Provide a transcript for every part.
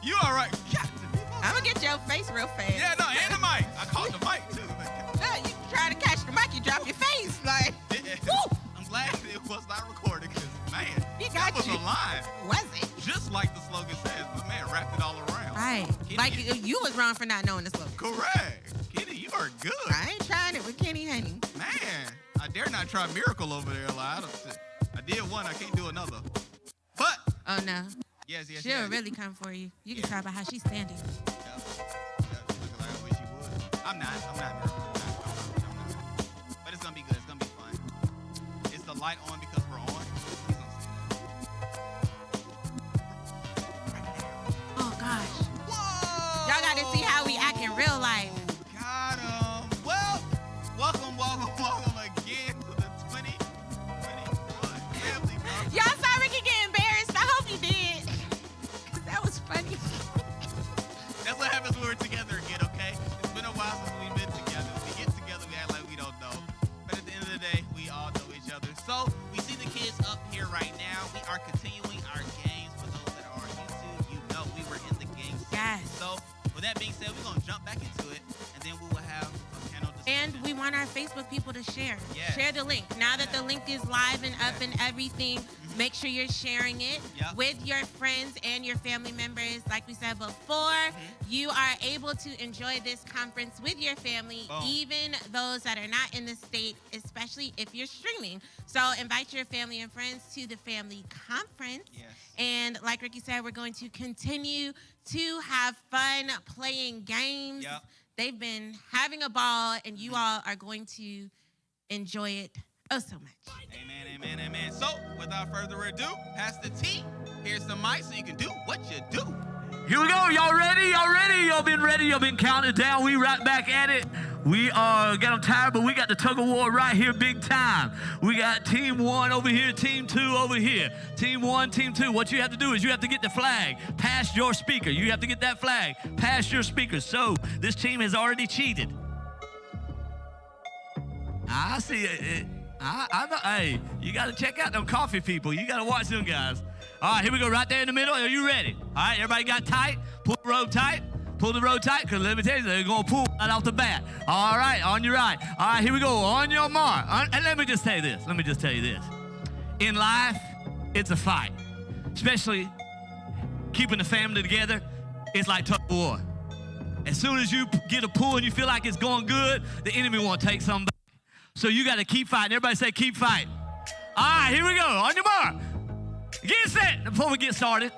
You all right? Yeah. I'm gonna get your face real fast. Yeah, no, and the mic. I caught the mic too. Yeah, you try to catch the mic, you drop your face. Like, woo! I'm glad it was not recorded because, man, He got that was you. a line. Was it? Just like the slogan says, the man wrapped it all around. Right. Kenny, Like, you was wrong for not knowing the slogan. correct. Kenny, you are good. I ain't trying it with Kenny Honey. Man, I dare not try Miracle over there. Like, I did one, I can't do another. But, Oh, no. yes. She'll really come for you. You can talk about how she's standing. Yeah, she looking like I wish she would. I'm not Miracle. I'm not. But it's gonna be good. It's gonna be fun. Is the light on because we're on? Please don't say that. Oh, gosh. Whoa! Y'all got to see how we act in real life. Got him. Well, welcome again to the 2021 Family Conference. Y'all saw Ricky get embarrassed. I hope you did. 'Cause that was funny. That's what happens when we're together again, okay? It's been a while since we've been together. We get together, we act like we don't know. But at the end of the day, we all know each other. So we see the kids up here right now. We are continuing our games. For those that are on YouTube, you know we were in the game section. Yes. So with that being said, we're going to jump back into it, and then we will have a panel discussion. And we want our Facebook people to share. Yes. Share the link. Now that the link is live and up and everything, make sure you're sharing it Yep. with your friends and your family members. Like we said before, you are able to enjoy this conference with your family, Boom. even those that are not in the state, especially if you're streaming. So invite your family and friends to the family conference. Yes. And like Ricky said, we're going to continue to have fun playing games. Yep. They've been having a ball, and you all are going to enjoy it oh so much. Amen. So, without further ado, Pastor T, here's the mic so you can do what you do. Here we go. Y'all ready? Y'all been ready? Y'all been counted down? We right back at it. We got them tired, but we got the tug of war right here big time. We got team 1 over here, team 2 over here. Team 1, team 2. What you have to do is you have to get the flag past your speaker. You have to get that flag past your speaker. So this team has already cheated. I see it. I know. Hey, you got to check out them coffee people. You got to watch them guys. All right, here we go. Right there in the middle. Are you ready? All right, everybody got tight? Pull the rope tight. Pull the rope tight, because let me tell you, they're going to pull right off the bat. All right, on your right. All right, here we go. On your mark. And let me just tell you this. In life, it's a fight. Especially keeping the family together, it's like tug of war. As soon as you get a pull and you feel like it's going good, the enemy won't take something back. So you got to keep fighting. Everybody say, keep fighting. All right, here we go. On your mark. Get set. Before we get started,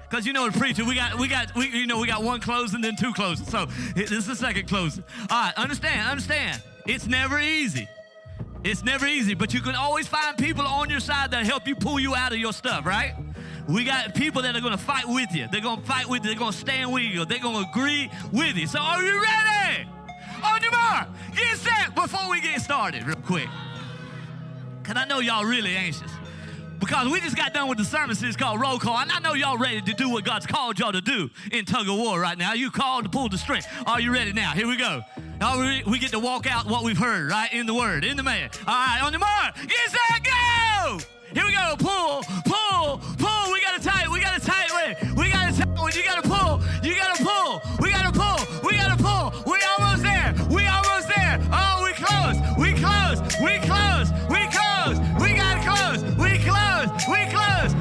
because you know the preacher, we got one closing, then 2 closing. So this is the second closing. All right, understand. It's never easy. But you can always find people on your side that help you pull you out of your stuff, right? We got people that are going to fight with you. They're going to fight with you. They're going to stand with you. They're going to agree with you. So are you ready? On your mark, get set. Before we get started, real quick, because I know y'all really anxious. Because we just got done with the sermon series called Roll Call, and I know y'all ready to do what God's called y'all to do in tug of war right now. You called to pull the string. Are you ready now? Here we go. Now we get to walk out what we've heard, right, in the Word, in the man. All right, on your mark, get set, go! Here we go. Pull. We got a tight one. You got to pull. We got to pull. We almost there. Oh, we close. We got to close.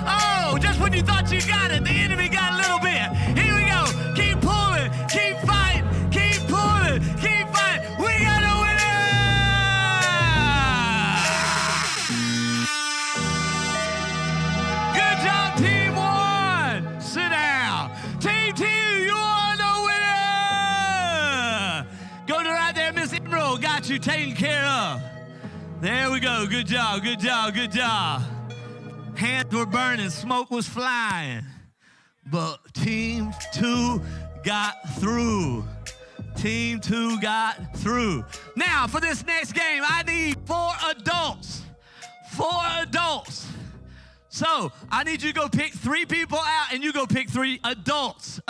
Oh, just when you thought you got it, the enemy got a little bit. Here we go. Keep pulling. Keep fighting. Keep pulling. Keep fighting. We got a winner. Good job, Team 1. Sit down. Team 2, you are the winner. Go to right there, Miss Emerald. Got you taken care of. There we go. Good job. Hands were burning. Smoke was flying. But Team 2 got through. Now, for this next game, I need 4 adults. So, I need you to go pick 3 people out, and you go pick 3 adults.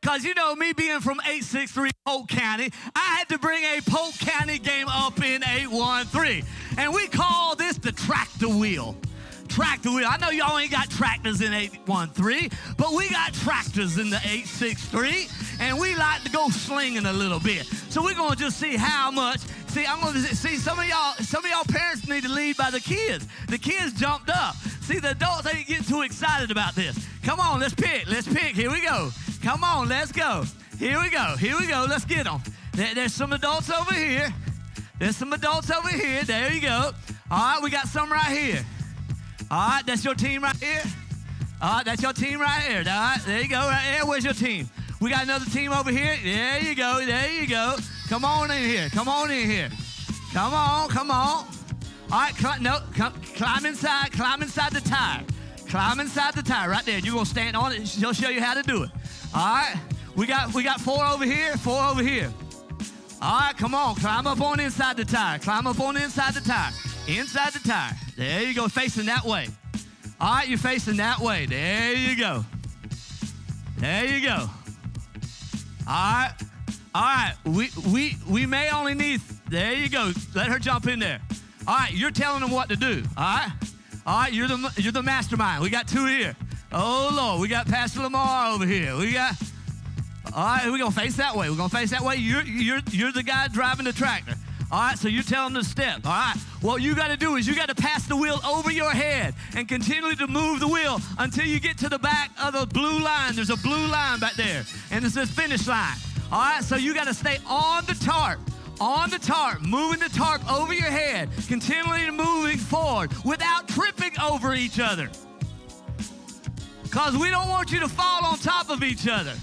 Because you know, me being from 863 Polk County, I had to bring a Polk County game up in 813. And we call this the tractor wheel. tractor wheel. I know y'all ain't got tractors in 813, but we got tractors in the 863, and we like to go slinging a little bit. So we're gonna just see how much. See, I'm gonna see some of y'all parents need to lead by the kids. The kids jumped up. See, the adults ain't getting too excited about this. Come on, let's pick. Here we go. Come on, let's go. Here we go. Let's get them. There's some adults over here. There you go. All right, we got some right here. All right, that's your team right here. All right, that's your team right here. All right, there you go, right there. Where's your team? We got another team over here. There you go. Come on in here. Come on. All right, climb inside the tire. Right there. You're gonna stand on it. She'll show you how to do it. All right, we got 4 over here. All right, come on, climb up on inside the tire. Inside the tire. There you go, facing that way. All right, you're facing that way. There you go. All right. We may only need. There you go. Let her jump in there. All right, you're telling them what to do. All right. You're the mastermind. We got 2 here. Oh Lord, we got Pastor Lamar over here. All right, we're gonna face that way. You're the guy driving the tractor. All right, so you're telling them to step. All right, what you got to do is you got to pass the wheel over your head and continue to move the wheel until you get to the back of the blue line. There's a blue line back there, and it says finish line. All right, so you got to stay on the tarp, moving the tarp over your head, continually moving forward without tripping over each other. Because we don't want you to fall on top of each other.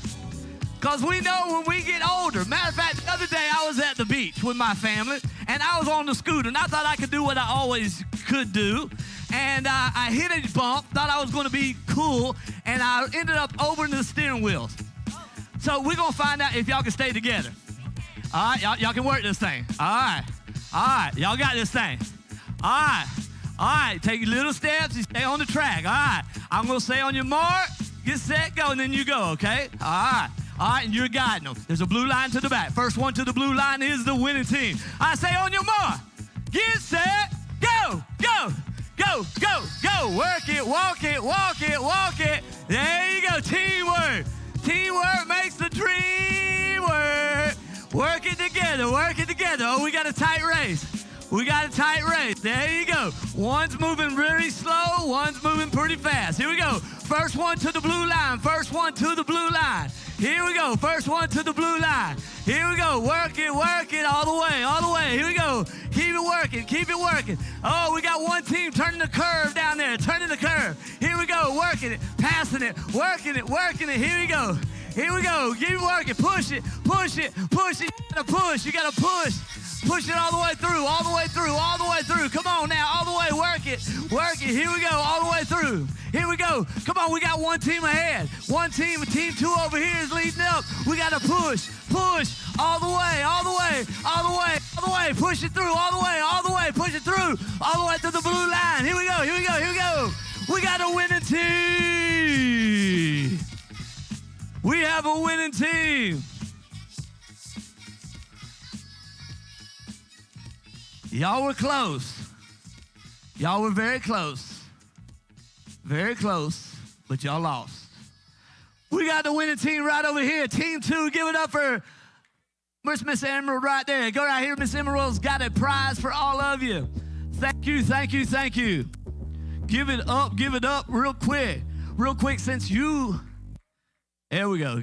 Because we know when we get older. Matter of fact, the other day I was at the beach with my family, and I was on the scooter, and I thought I could do what I always could do. And I hit a bump, thought I was going to be cool, and I ended up over the steering wheels. So we're going to find out if y'all can stay together. All right, y'all can work this thing. All right, y'all got this thing. All right, take your little steps and stay on the track. All right, I'm going to say on your mark, get set, go, and then you go, okay? All right, and you're guiding them. There's a blue line to the back. First one to the blue line is the winning team. I say on your mark, get set, go. Work it, walk it. There you go, teamwork. Teamwork makes the dream work. Work it together. Oh, we got a tight race. There you go. One's moving really slow, one's moving pretty fast. Here we go. First one to the blue line. Here we go. First one to the blue line. Here we go. Work it all the way. Here we go. Keep it working. Oh, we got one team turning the curve down there. Here we go. Working it, passing it, working it. Here we go. Keep working. Push it. You gotta push. Push it all the way through. Come on now, all the way, work it. Here we go, all the way through. Here we go. Come on, we got one team ahead. Team 2 over here is leading up. We got to push all the way. Push it through, all the way. Push it through, all the way to the blue line. Here we go. We got a winning team. We have a winning team. Y'all were close. Y'all were very close. Very close, but y'all lost. We got the winning team right over here. Team 2, give it up for where's Miss Emerald right there? Go right here. Miss Emerald's got a prize for all of you. Thank you. Give it up real quick since you. There we go.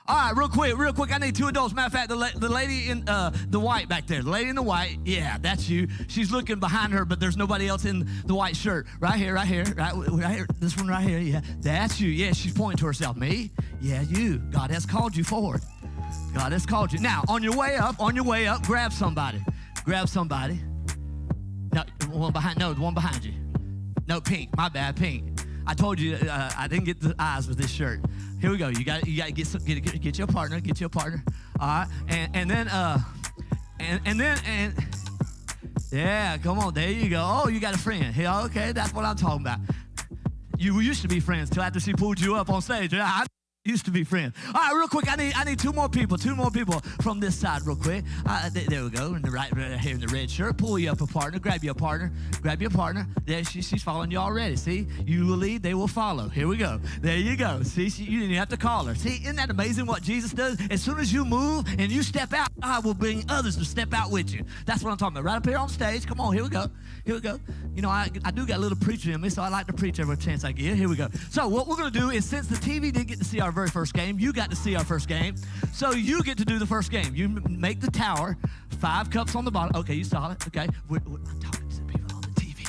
All right, real quick. I need 2 adults. Matter of fact, the lady in the white back there. The lady in the white, yeah, that's you. She's looking behind her, but there's nobody else in the white shirt. Right here. This one right here, yeah. That's you. Yeah, she's pointing to herself. Me? Yeah, you. God has called you forward. Now, on your way up, grab somebody. No, the one behind you. No, pink. My bad, pink. I told you I didn't get the eyes with this shirt. Here we go. You got to get your partner. All right, and then yeah, come on. There you go. Oh, you got a friend. Here, okay, that's what I'm talking about. You used to be friends till after she pulled you up on stage. Used to be friends. All right, real quick, I need two more people from this side real quick. There we go, in the right here in the red shirt. Pull you up a partner, grab you a partner. There, she's following you already. See, you will lead, they will follow. Here we go. There you go. See, you didn't even have to call her. See, isn't that amazing what Jesus does? As soon as you move and you step out, God will bring others to step out with you. That's what I'm talking about. Right up here on stage. Come on, here we go. You know, I do got a little preacher in me, so I like to preach every chance I get. Here we go. So what we're going to do is, since the TV didn't get to see our very first game, you got to see our first game. So you get to do the first game. You make the tower, 5 cups on the bottom. Okay, you saw it. Okay, I'm talking to the people on the TV.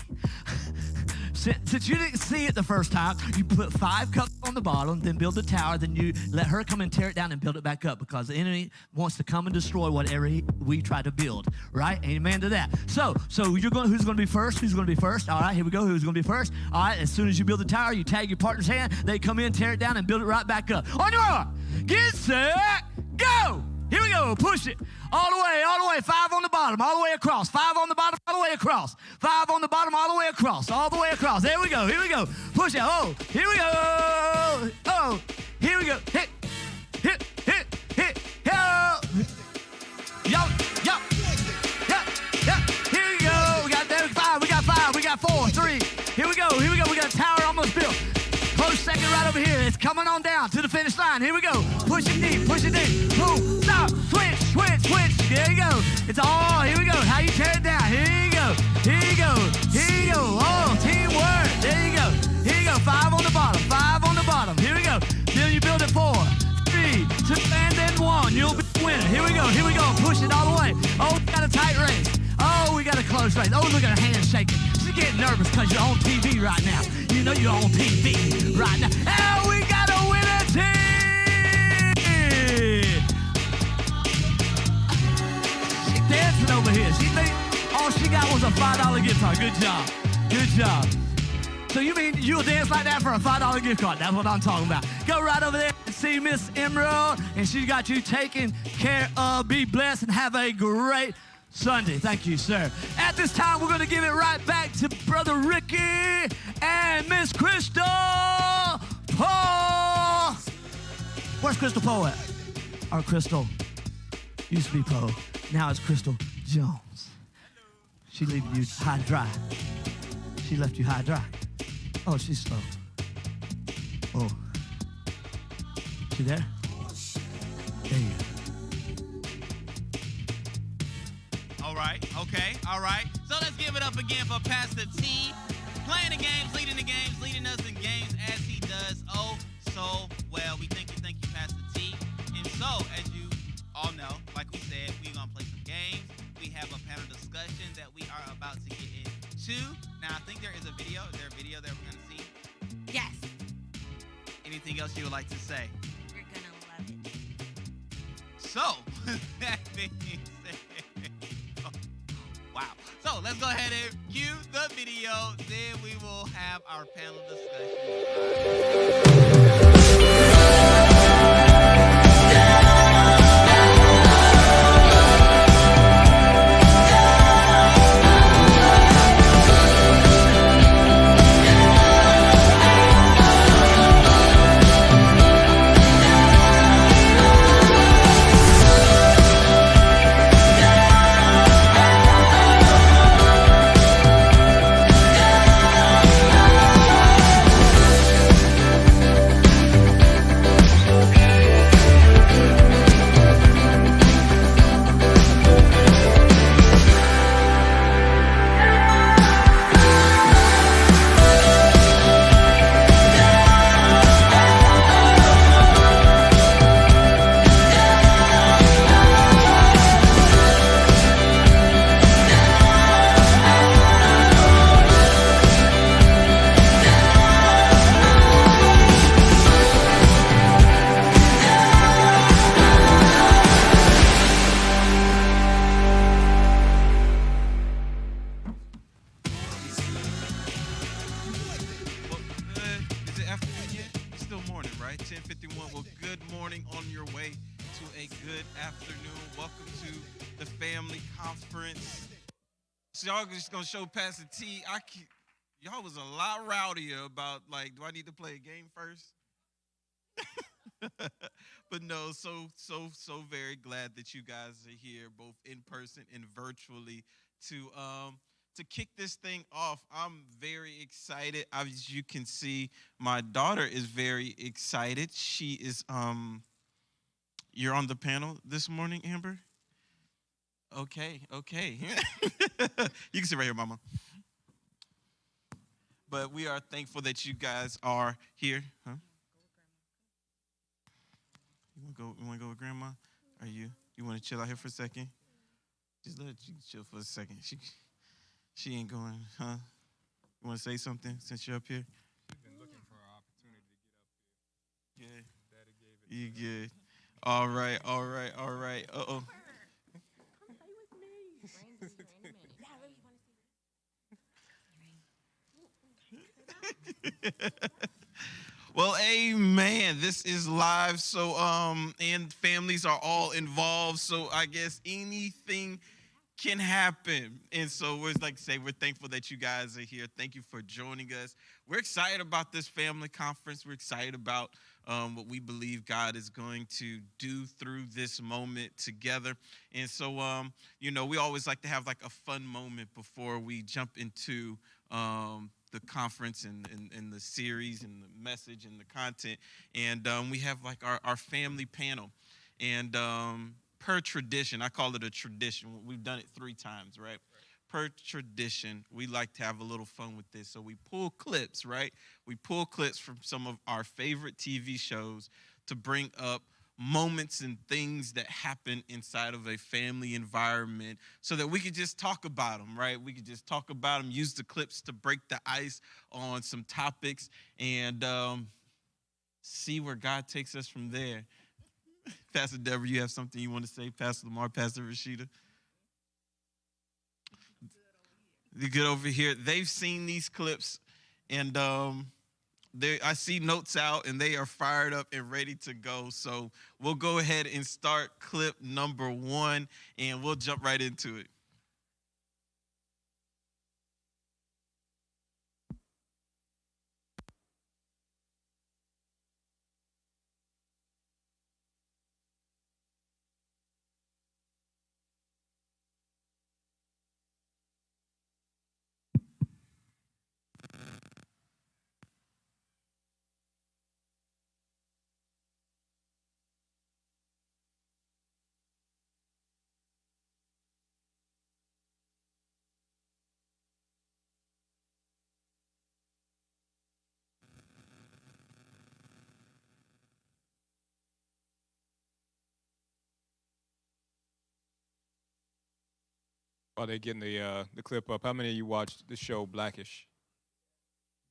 Since you didn't see it the first time, you put 5 cups on the bottom, then build the tower, then you let her come and tear it down and build it back up, because the enemy wants to come and destroy whatever we try to build, right? Amen to that. So who's going to be first? Who's going to be first? All right, here we go. Who's going to be first? All right, as soon as you build the tower, you tag your partner's hand, they come in, tear it down, and build it right back up. On your mark, get set, go! Here we go, push it. All the way, 5 on the bottom, all the way across. 5 on the bottom, all the way across. 5 on the bottom, all the way across. There we go, push it. Oh, here we go. Oh, here we go. Hit. Yo. Here we go. We got 5. 4, 3. Here we go. We got a tower almost built. Close second right over here. It's coming on down to the finish line. Here we go. Push it deep. Boom. Stop. Switch. There you go. It's all. Here we go. How you tear it down. Here you go. Oh, teamwork. There you go. 5 on the bottom. Here we go. Then you build it 4, 3, 2, and then 1. You'll be the winner. Here we go. Push it all the way. Oh, we got a tight race. Oh, we got a close race. Oh, look at her hand shaking. She's getting nervous because you're on TV right now. You know you're on TV right now. And we got a winner team! She's dancing over here. She think all she got was a $5 gift card. Good job. So you mean you'll dance like that for a $5 gift card? That's what I'm talking about. Go right over there and see Miss Emerald, and she got you taken care of. Be blessed and have a great Sunday. Thank you, sir. At this time, we're going to give it right back to Brother Ricky and Miss Crystal Poe. Where's Crystal Poe at? Our Crystal used to be Poe. Now it's Crystal Jones. She leaving you high and dry. She left you high and dry. Oh, she's slow. Oh. She there? There you go. All right. So let's give it up again for Pastor T, playing the games, leading us in games as he does oh so well. We thank you, Pastor T. And so, as you all know, like we said, we're going to play some games. We have a panel discussion that we are about to get into. Now, I think there is a video. Is there a video that we're going to see? Yes. Anything else you would like to say? You're going to love it. So, that being said, wow. So let's go ahead and cue the video. Then we will have our panel y'all just gonna show Pastor T. Y'all was a lot rowdier about, like, do I need to play a game first? But no, so very glad that you guys are here, both in person and virtually, to kick this thing off. I'm very excited. As you can see, my daughter is very excited. She is you're on the panel this morning, Amber? Okay, okay. You can sit right here, Mama. But we are thankful that you guys are here. Huh? You wanna go with Grandma? Are you wanna chill out here for a second? Just let you chill for a second. She ain't going, huh? You wanna say something since you're up here? I've been looking for an opportunity to get up here. Good. Daddy gave it. You good. All right, all right, all right. Uh-oh. Well, amen. This is live, so and families are all involved, so I guess anything can happen. And so we're like to say we're thankful that you guys are here. Thank you for joining us. We're excited about this family conference. We're excited about what we believe God is going to do through this moment together. And so we always like to have like a fun moment before we jump into the conference and the series and the message and the content. And we have like our family panel. And per tradition, I call it a tradition. We've done it 3 times, right? Per tradition, we like to have a little fun with this. So we pull clips, right? We pull clips from some of our favorite TV shows to bring up moments and things that happen inside of a family environment so that we could just talk about them, right? We could just talk about them, use the clips to break the ice on some topics, and see where God takes us from there. Pastor Deborah, you have something you want to say? Pastor Lamar, Pastor Rashida? They're good over here. They've seen these clips, and I see notes out, and they are fired up and ready to go. So we'll go ahead and start clip number 1, and we'll jump right into it. While they getting the clip up, how many of you watched the show Blackish?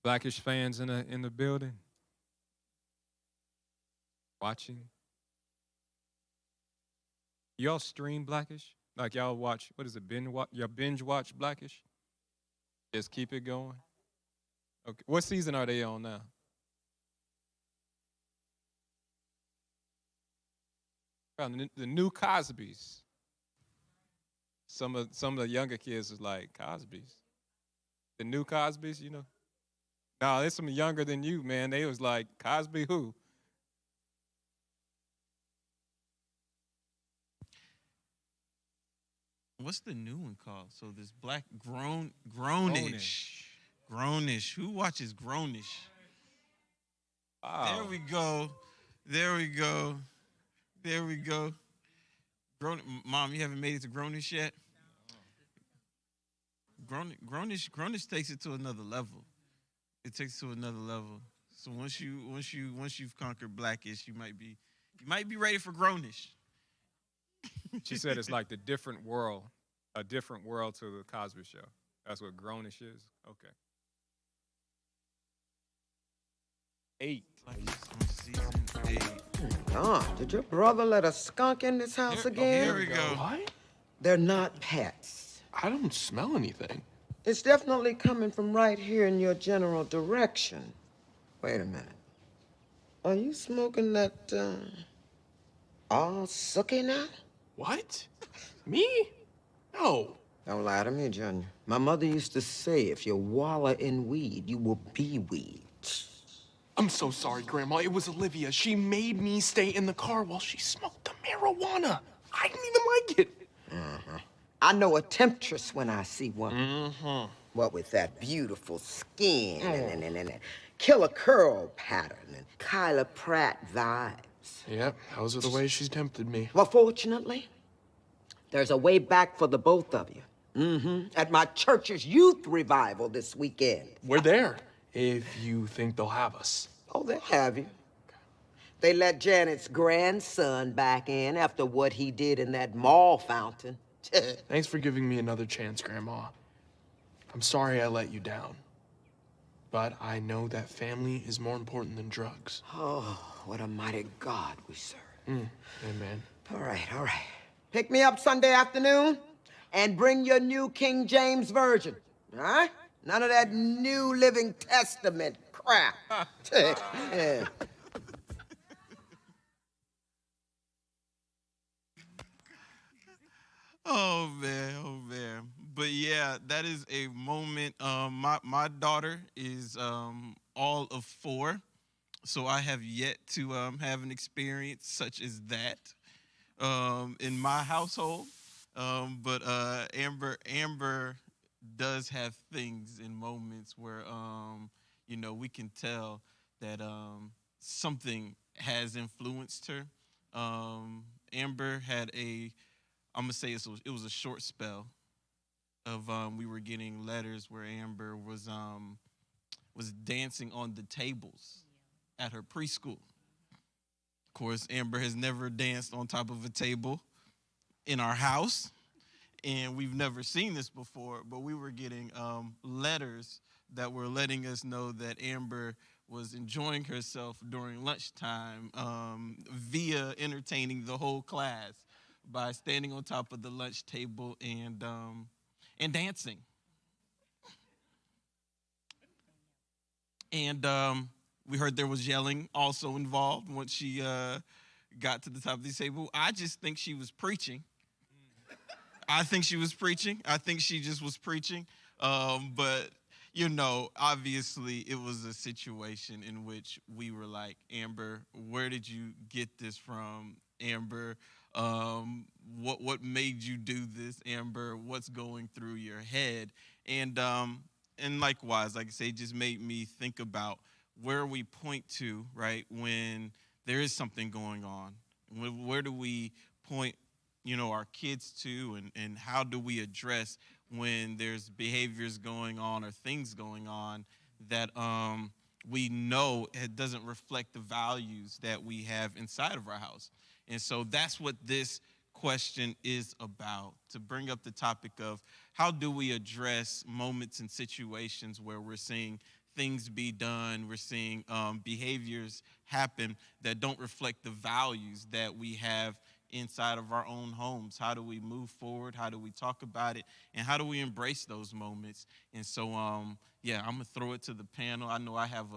Blackish fans in the building? Watching? Y'all stream Blackish? Like y'all watch, what is it, binge watch Blackish? Just keep it going? Okay. What season are they on now? The new Cosby's. Some of the younger kids is like, Cosby's. The new Cosby's, you know? No, there's some younger than you, man. They was like, Cosby who? What's the new one called? So this black Grownish. Grownish. Who watches Grownish? Wow. There we go. There we go. There we go. Mom, you haven't made it to Grownish yet? Grownish takes it to another level. It takes it to another level. So once you've conquered Blackish, you might be ready for Grownish. She said it's like a different world to the Cosby Show. That's what Grownish is? Okay. 8. Season 8. God, did your brother let a skunk in this house again? Here we go. What? They're not pets. I don't smell anything. It's definitely coming from right here in your general direction. Wait a minute. Are you smoking that, all sooky now? What? Me? No. Don't lie to me, Junior. My mother used to say if you wallow in weed, you will be weed. I'm so sorry, Grandma. It was Olivia. She made me stay in the car while she smoked the marijuana. I didn't even like it. I know a temptress when I see one. What with that beautiful skin and that killer curl pattern and Kyla Pratt vibes. Yep, those are the ways she's tempted me. Well, fortunately, there's a way back for the both of you. At my church's youth revival this weekend. We're there, if you think they'll have us. Oh, they'll have you. They let Janet's grandson back in after what he did in that mall fountain. Thanks for giving me another chance, Grandma. I'm sorry I let you down. But I know that family is more important than drugs. Oh, what a mighty God we serve. Amen. All right. Pick me up Sunday afternoon and bring your new King James Version, all right? None of that New Living Testament crap. Yeah. Oh man. But yeah, that is a moment. My daughter is all of 4, so I have yet to have an experience such as that in my household. But Amber does have things in moments where we can tell that something has influenced her. Amber had I'm gonna say it was a short spell of we were getting letters where Amber was dancing on the tables at her preschool. Of course, Amber has never danced on top of a table in our house, and we've never seen this before, but we were getting letters that were letting us know that Amber was enjoying herself during lunchtime via entertaining the whole class by standing on top of the lunch table and dancing. And we heard there was yelling also involved once she got to the top of the table. I just think she was preaching. I think she just was preaching. But, obviously it was a situation in which we were like, Amber, where did you get this from? Amber, what made you do this? Amber, what's going through your head? And likewise, like I say, it just made me think about where we point to, right, when there is something going on. Where do we point, our kids to, and how do we address when there's behaviors going on or things going on that we know it doesn't reflect the values that we have inside of our house. And so that's what this question is about, to bring up the topic of how do we address moments and situations where we're seeing things be done, we're seeing behaviors happen that don't reflect the values that we have inside of our own homes. How do we move forward? How do we talk about it? And how do we embrace those moments? And so, I'm gonna throw it to the panel. I know I have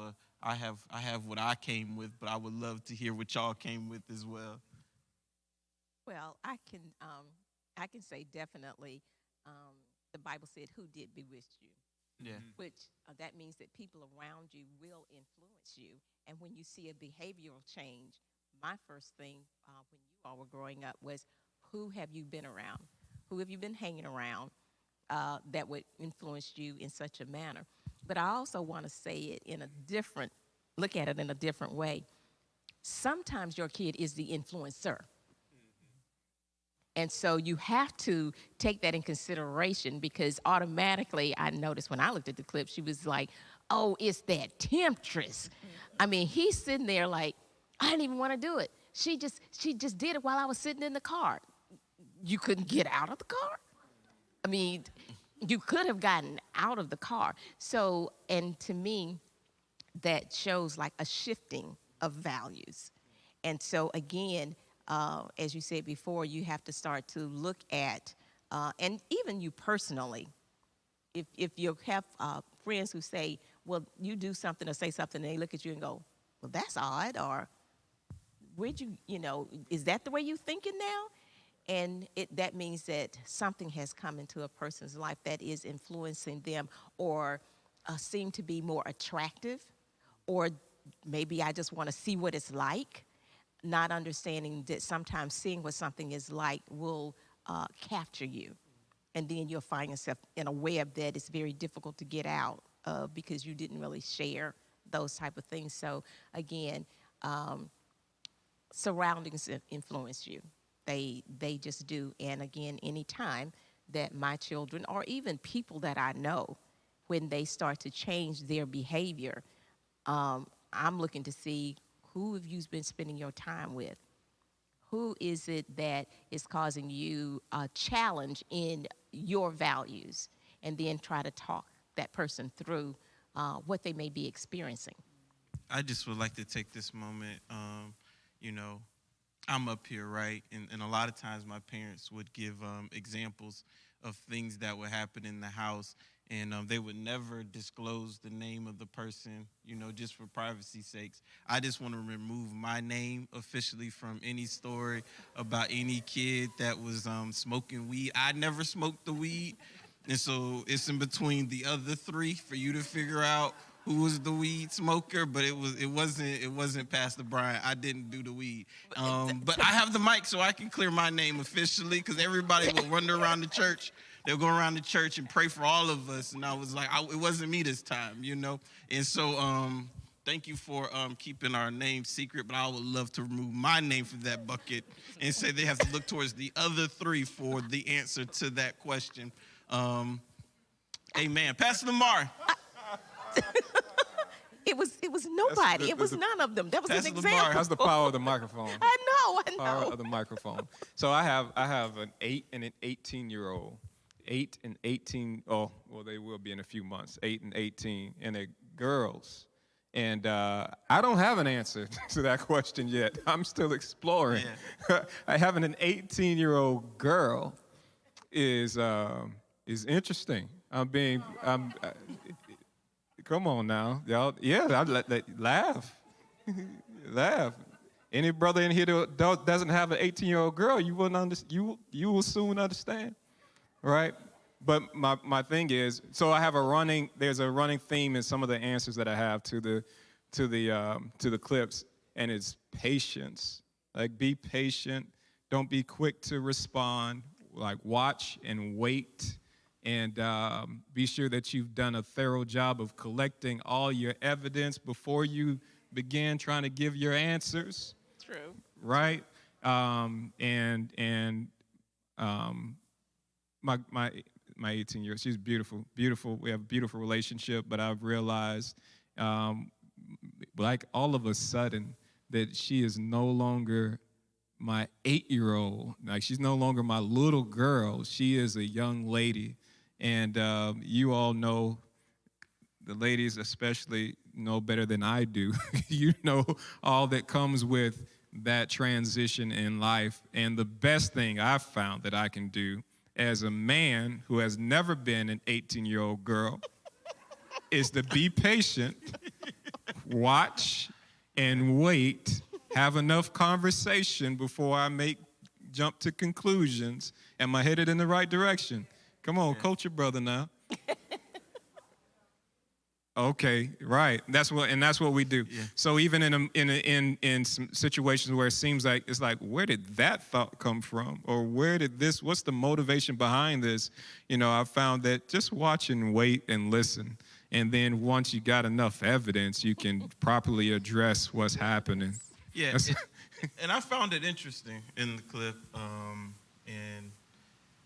what I came with, but I would love to hear what y'all came with as well. Well, I can say definitely. The Bible said, "Who did bewitch you?" Yeah. Which that means that people around you will influence you. And when you see a behavioral change, my first thing when you all were growing up was, who have you been around? Who have you been hanging around that would influence you in such a manner? But I also want to say it in a different, look at it in a different way. Sometimes your kid is the influencer. And so you have to take that in consideration, because automatically I noticed when I looked at the clip, she was like, oh, it's that temptress. I mean, he's sitting there like, I didn't even want to do it. She just did it while I was sitting in the car. You couldn't get out of the car? I mean, you could have gotten out of the car. So, and to me, that shows like a shifting of values. And so again, as you said before, you have to start to look at, and even you personally, if you have friends who say, well, you do something or say something, and they look at you and go, well, that's odd, or where'd you, is that the way you thinking now? And that means that something has come into a person's life that is influencing them, or seem to be more attractive, or maybe I just want to see what it's like, not understanding that sometimes seeing what something is like will capture you. And then you'll find yourself in a web that is very difficult to get out of because you didn't really share those type of things. So again, surroundings influence you. They just do. And again, anytime that my children or even people that I know, when they start to change their behavior, I'm looking to see who have you been spending your time with? Who is it that is causing you a challenge in your values? And then try to talk that person through what they may be experiencing. I just would like to take this moment, you know, I'm up here, right? And a lot of times my parents would give examples of things that would happen in the house, and they would never disclose the name of the person, you know, just for privacy's sakes. I just want to remove my name officially from any story about any kid that was smoking weed. I never smoked the weed, and so it's in between the other three for you to figure out who was the weed smoker, but it wasn't Pastor Brian. I didn't do the weed. But I have the mic, so I can clear my name officially, because everybody will run around the church. They'll go around the church and pray for all of us. And I was like, it wasn't me this time, you know? And so thank you for keeping our name secret, but I would love to remove my name from that bucket and say they have to look towards the other three for the answer to that question. Amen. Pastor Lamar. It was nobody. It was none of them. That was Pastor an Lamar. example. That's the power of the microphone. I know. Power of the microphone. So I have an 8 and an 18-year-old. 8 and 18. Oh, well, they will be in a few months. 8 and 18, and they're girls. And I don't have an answer to that question yet. I'm still exploring. Yeah. Having an 18-year-old girl is interesting. Come on now, y'all. Yeah, laugh, laugh. Any brother in here that doesn't have an 18-year-old girl, you will soon understand, right? But my thing is, so I have there's a running theme in some of the answers that I have to the clips, and it's patience. Like, be patient. Don't be quick to respond. Like, watch and wait. And be sure that you've done a thorough job of collecting all your evidence before you begin trying to give your answers. True. Right? My 18-year-old, she's beautiful, beautiful. We have a beautiful relationship, but I've realized, like all of a sudden, that she is no longer my 8-year-old. Like, she's no longer my little girl. She is a young lady. And you all know, the ladies especially know better than I do. You know all that comes with that transition in life. And the best thing I've found that I can do as a man who has never been an 18-year-old girl is to be patient, watch, and wait, have enough conversation before I jump to conclusions. Am I headed in the right direction? Come on, coach your brother now. Okay, right. That's what we do. Yeah. So even in some situations where it seems like it's like, where did that thought come from, or what's the motivation behind this? You know, I found that just watch and wait and listen, and then once you got enough evidence, you can properly address what's happening. Yeah, and I found it interesting in the clip, and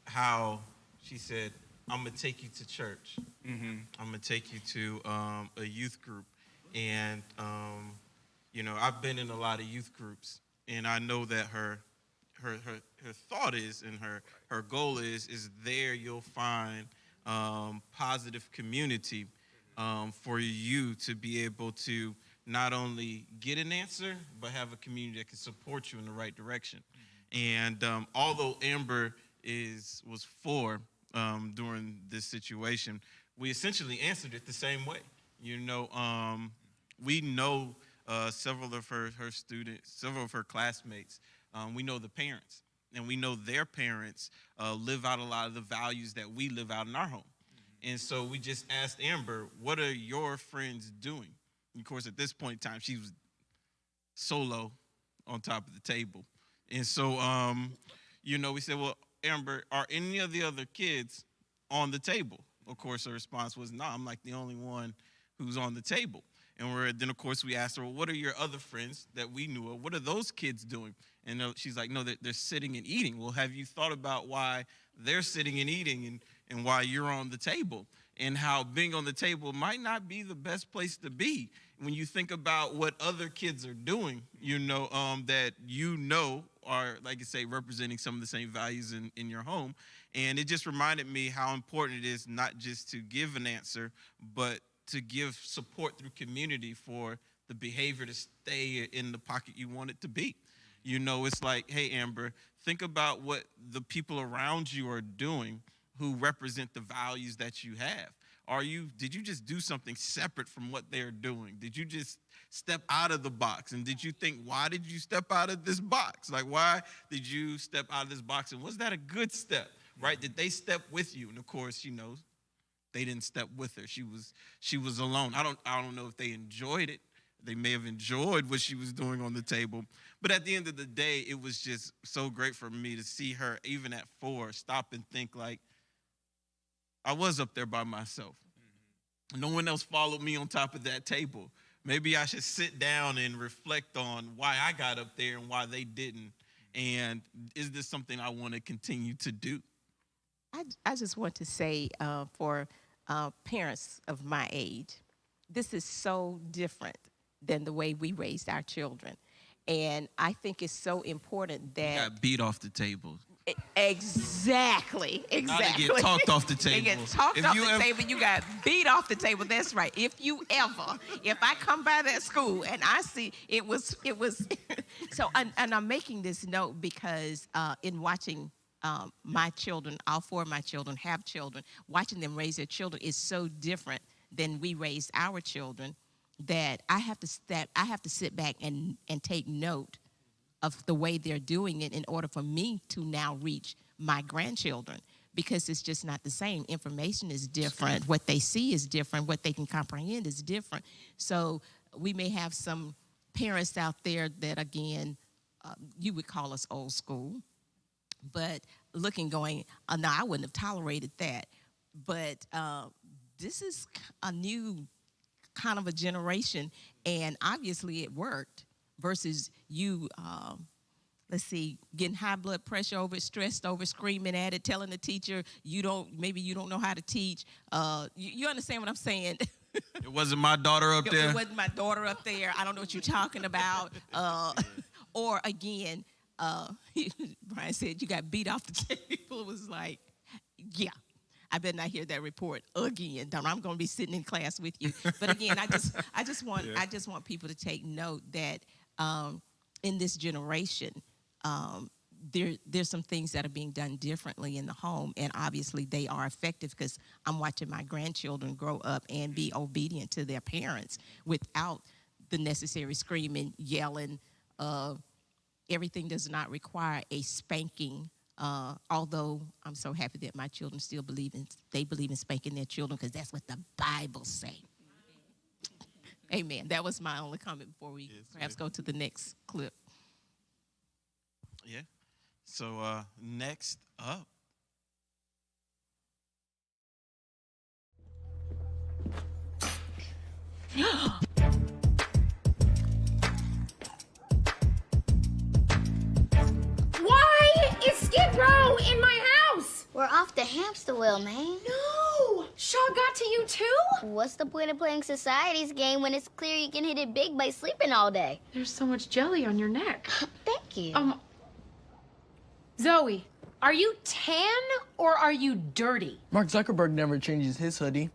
how she said, I'm going to take you to church. Mm-hmm. I'm going to take you to a youth group. And, you know, I've been in a lot of youth groups, and I know that her thought is, and her goal is there you'll find positive community for you to be able to not only get an answer, but have a community that can support you in the right direction. Mm-hmm. And although Amber was 4, during this situation, we essentially answered it the same way. You know, we know several of her students, several of her classmates. We know the parents, and we know their parents live out a lot of the values that we live out in our home. Mm-hmm. And so we just asked Amber, what are your friends doing? Of course, at this point in time, she was solo on top of the table. And so, we said, well, Amber, are any of the other kids on the table? Of course, her response was, no, I'm like the only one who's on the table. And then, of course, we asked her, well, what are your other friends that we knew of? What are those kids doing? And she's like, no, they're sitting and eating. Well, have you thought about why they're sitting and eating and why you're on the table? And how being on the table might not be the best place to be when you think about what other kids are doing, that are, like I say, representing some of the same values in your home. And it just reminded me how important it is not just to give an answer, but to give support through community for the behavior to stay in the pocket you want it to be. It's like, hey, Amber, think about what the people around you are doing who represent the values that you have. Did you just do something separate from what they're doing? Did you just step out of the box? And did you think, why did you step out of this box? Like, why did you step out of this box? And was that a good step, right? Did they step with you? And of course, they didn't step with her. She was alone. I don't know if they enjoyed it. They may have enjoyed what she was doing on the table. But at the end of the day, it was just so great for me to see her, even at 4, stop and think like, I was up there by myself. No one else followed me on top of that table. Maybe I should sit down and reflect on why I got up there and why they didn't. And is this something I want to continue to do? I just want to say for parents of my age, this is so different than the way we raised our children. And I think it's so important that... You got beat off the table. Exactly. Now they get talked off the table. They get talked off the table, you got beat off the table. That's right. If I come by that school and I see it was so, and I'm making this note because in watching my children, all 4 of my children have children, watching them raise their children is so different than we raised our children that I have to sit back and take note of the way they're doing it in order for me to now reach my grandchildren, because it's just not the same. Information is different. What they see is different. What they can comprehend is different. So we may have some parents out there that, again, you would call us old school, but going, no, I wouldn't have tolerated that. But this is a new kind of a generation, and obviously it worked. Versus you, getting high blood pressure over it, stressed over, screaming at it, telling the teacher maybe you don't know how to teach. You understand what I'm saying? It wasn't my daughter up there. It wasn't my daughter up there. I don't know what you're talking about. Or again, Brian said you got beat off the table. It was like, yeah. I better not hear that report again. I'm going to be sitting in class with you. But again, I just want people to take note that in this generation, there's some things that are being done differently in the home, and obviously they are effective because I'm watching my grandchildren grow up and be obedient to their parents without the necessary screaming, yelling. Everything does not require a spanking. Although I'm so happy that my children still believe in spanking their children, because that's what the Bible say. Amen. That was my only comment before we perhaps go to the next clip. Yeah. So next up. Is Skid Row in my house? We're off the hamster wheel, man. No! Shaw got to you too? What's the point of playing society's game when it's clear you can hit it big by sleeping all day? There's so much jelly on your neck. Thank you. Zoe, are you tan or are you dirty? Mark Zuckerberg never changes his hoodie.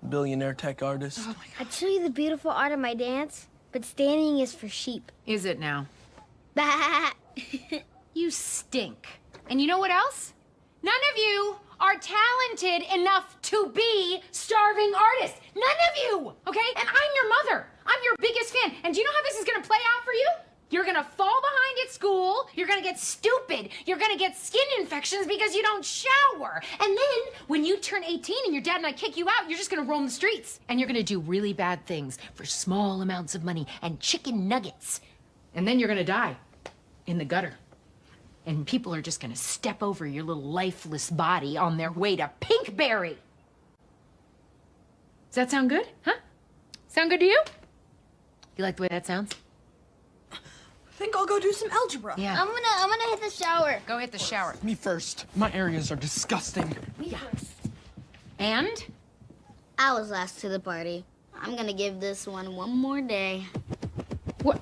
Billionaire tech artist. Oh my God. I'd show you the beautiful art of my dance, but standing is for sheep. Is it now? Bah! You stink. And you know what else? None of you are talented enough to be starving artists. None of you, okay? And I'm your mother. I'm your biggest fan. And do you know how this is gonna play out for you? You're gonna fall behind at school. You're gonna get get stupid. You're gonna get skin infections because you don't shower. And then when you turn 18 and your dad and I kick you out, you're just gonna roam the streets. And you're gonna do really bad things for small amounts of money and chicken nuggets. And then you're gonna die in the gutter. And people are just gonna step over your little lifeless body on their way to Pinkberry. Does that sound good? Huh? Sound good to you? You like the way that sounds? I think I'll go do some algebra. Yeah. I'm gonna hit the shower. Go hit the shower. Me first. My areas are disgusting. Yeah. And? I was last to the party. I'm gonna give this one more day. What?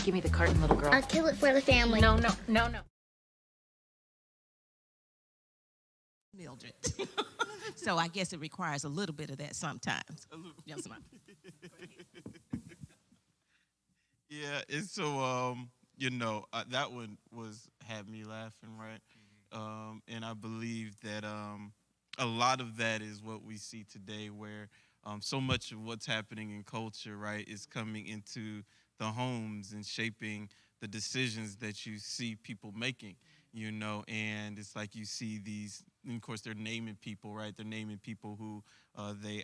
Give me the carton, little girl. I'll kill it for the family. No. Mildred. So I guess it requires a little bit of that sometimes. Yes, ma'am. Yeah, it's so that one had me laughing, right? And I believe that a lot of that is what we see today, where so much of what's happening in culture, right, is coming into the homes and shaping the decisions that you see people making, and it's like you see these, and of course they're naming people, right? They're naming people who they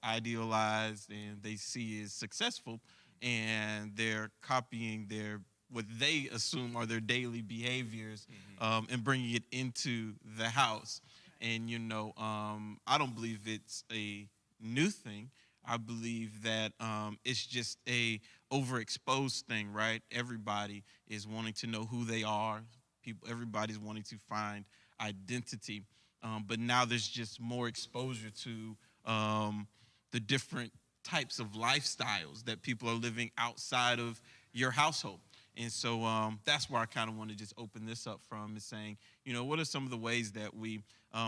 idealize and they see as successful, and they're copying what they assume are their daily behaviors, and bringing it into the house. And I don't believe it's a new thing. I believe that it's just a overexposed thing, right? Everybody is wanting to know who they are. Everybody's wanting to find identity. But now there's just more exposure to the different types of lifestyles that people are living outside of your household. And so that's where I kind of want to just open this up from, is saying, what are some of the ways that we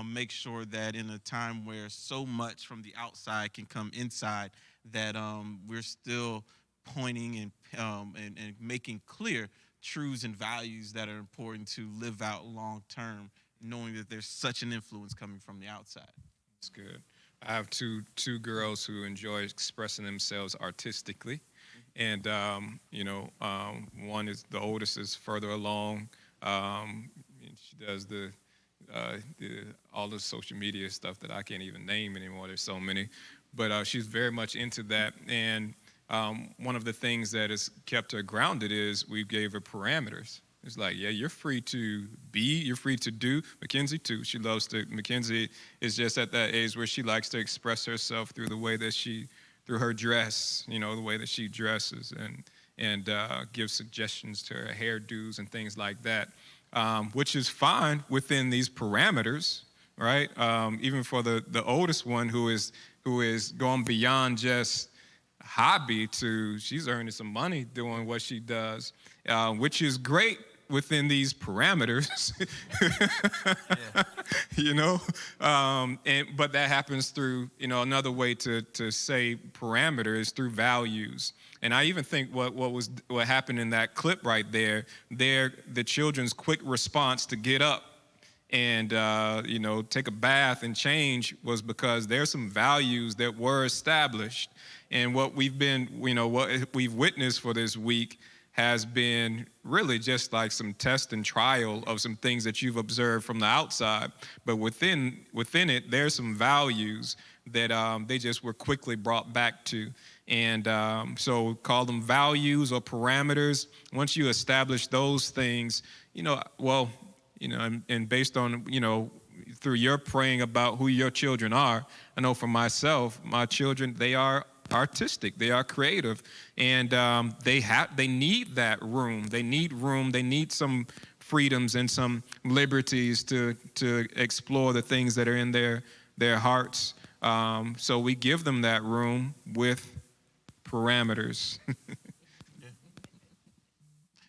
make sure that in a time where so much from the outside can come inside, that we're still pointing and making clear truths and values that are important to live out long term, knowing that there's such an influence coming from the outside. That's good. I have two girls who enjoy expressing themselves artistically, and one is, the oldest is further along. She does all the social media stuff that I can't even name anymore. There's so many, but she's very much into that. And one of the things that has kept her grounded is we gave her parameters. It's like, yeah, you're free to be, you're free to do. Mackenzie, too. Mackenzie is just at that age where she likes to express herself through the way that through her dress, the way that she dresses, and gives suggestions to her hairdos and things like that, which is fine within these parameters, right? Even for the oldest one, who is going beyond just hobby to, she's earning some money doing what she does, which is great within these parameters, but that happens through, another way to say parameters through values. And I even think what happened in that clip right there, the children's quick response to get up and take a bath and change was because there's some values that were established. And what we've witnessed for this week has been really just like some test and trial of some things that you've observed from the outside. But within it, there's some values that they just were quickly brought back to. And so call them values or parameters. Once you establish those things, and based on, through your praying about who your children are, I know for myself, my children, they are artistic, they are creative, and they need that room. They need some freedoms and some liberties to explore the things that are in their hearts. So we give them that room with parameters.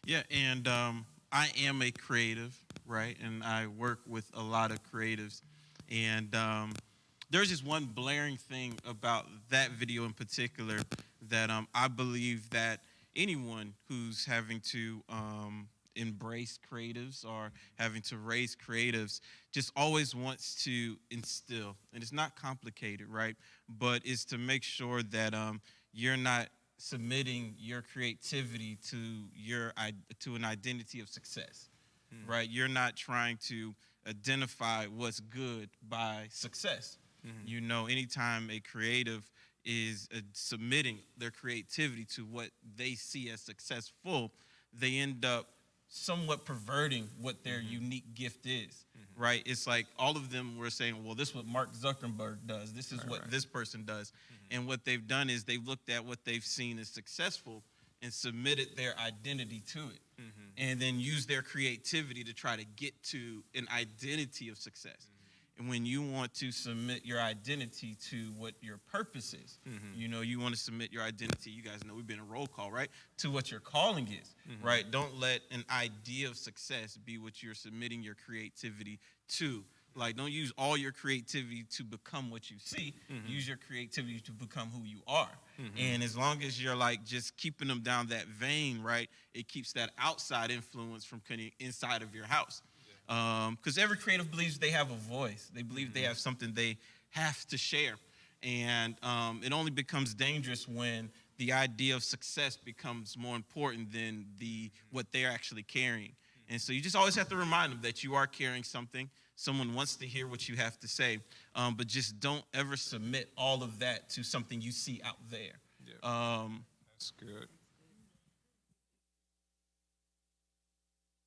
Yeah, and I am a creative, right? And I work with a lot of creatives, and there's just one blaring thing about that video in particular that I believe that anyone who's having to embrace creatives or having to raise creatives just always wants to instill, and it's not complicated, right? But it's to make sure that you're not submitting your creativity to an identity of success, right? You're not trying to identify what's good by success. You know, anytime a creative is submitting their creativity to what they see as successful, they end up somewhat perverting what their unique gift is, right? It's like all of them were saying, well, this is what Mark Zuckerberg does. This is what this person does. And what they've done is they've looked at what they've seen as successful and submitted their identity to it. And then used their creativity to try to get to an identity of success. And when you want to submit your identity to what your purpose is, you know, you want to submit your identity, you guys know we've been in roll call, right? To what your calling is, right? Don't let an idea of success be what you're submitting your creativity to. Like, don't use all your creativity to become what you see. Use your creativity to become who you are. And as long as you're like just keeping them down that vein, right, it keeps that outside influence from coming inside of your house. Because every creative believes they have a voice. They believe they have something they have to share. And it only becomes dangerous when the idea of success becomes more important than what they're actually carrying. And so you just always have to remind them that you are carrying something. Someone wants to hear what you have to say, but just don't ever submit all of that to something you see out there. That's good.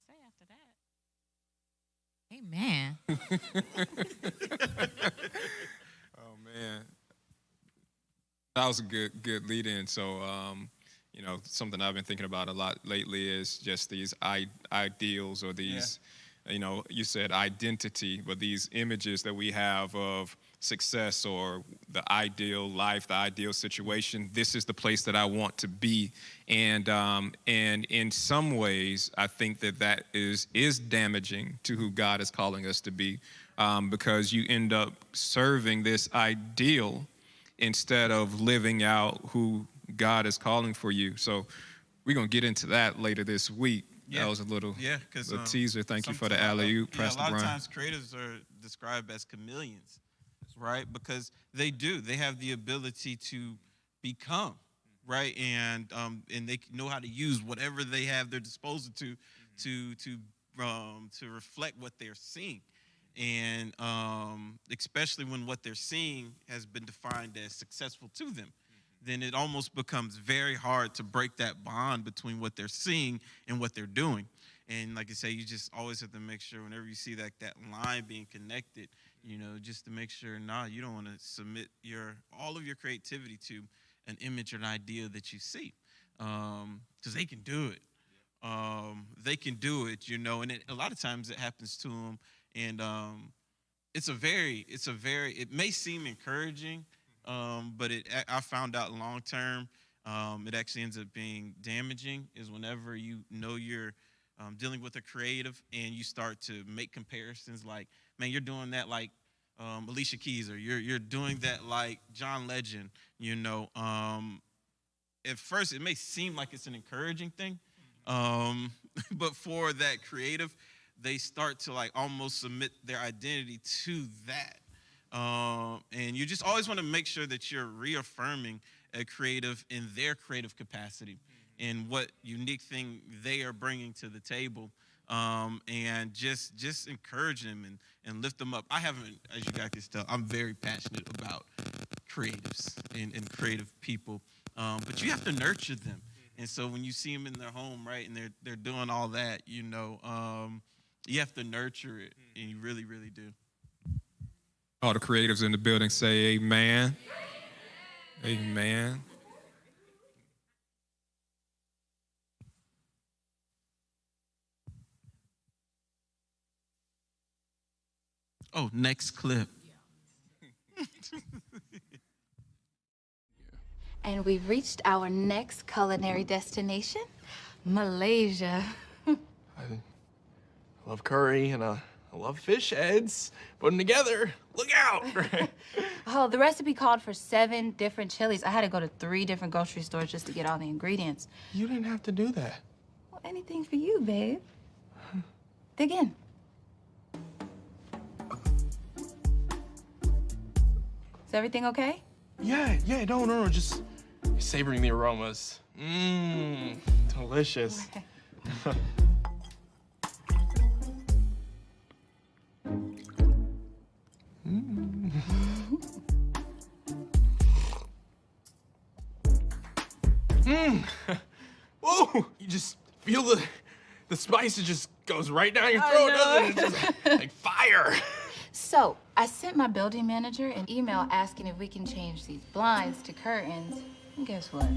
Say after that. Amen. Oh man, that was a good lead in. So, you know, something I've been thinking about a lot lately is just these ideals or these, you know, you said identity, but these images that we have of success or the ideal life, the ideal situation. This is the place that I want to be, and in some ways, I think that is damaging to who God is calling us to be, because you end up serving this ideal instead of living out who God is calling for you. So we're gonna get into that later this week. That was a little teaser. Thank you for the alley-oop, Pastor Brian. A lot of times creatives are described as chameleons, right? Because they have the ability to become, right? And they know how to use whatever they have their disposal to reflect what they're seeing. And especially when what they're seeing has been defined as successful to them, then it almost becomes very hard to break that bond between what they're seeing and what they're doing. And like I say, you just always have to make sure whenever you see that line being connected, you know, just to make sure, you don't want to submit all of your creativity to an image or an idea that you see, because they can do it. They can do it, you know, and a lot of times it happens to them. And it may seem encouraging, but I found out long term, it actually ends up being damaging. Is whenever you know you're dealing with a creative and you start to make comparisons, like, man, you're doing that like Alicia Keys, or you're doing that like John Legend. You know, at first it may seem like it's an encouraging thing, but for that creative, they start to like almost submit their identity to that. And you just always want to make sure that you're reaffirming a creative in their creative capacity and what unique thing they are bringing to the table, and just encourage them and lift them up. I haven't, as you guys can tell, I'm very passionate about creatives and creative people, but you have to nurture them. And so when you see them in their home, right, and they're doing all that, you know, you have to nurture it, and you really, really do. All the creatives in the building say amen. Amen. Oh, next clip. And we've reached our next culinary destination, Malaysia. I love curry and I love fish heads. Put them together. Look out! Oh, the recipe called for 7 different chilies. I had to go to 3 different grocery stores just to get all the ingredients. You didn't have to do that. Well, anything for you, babe. Dig in. Is everything okay? Yeah, no, just Savoring the aromas. Mmm, delicious. Whoa! You just feel the spice. It just goes right down your throat, doesn't it? It's just like fire. So, I sent my building manager an email asking if we can change these blinds to curtains. And guess what?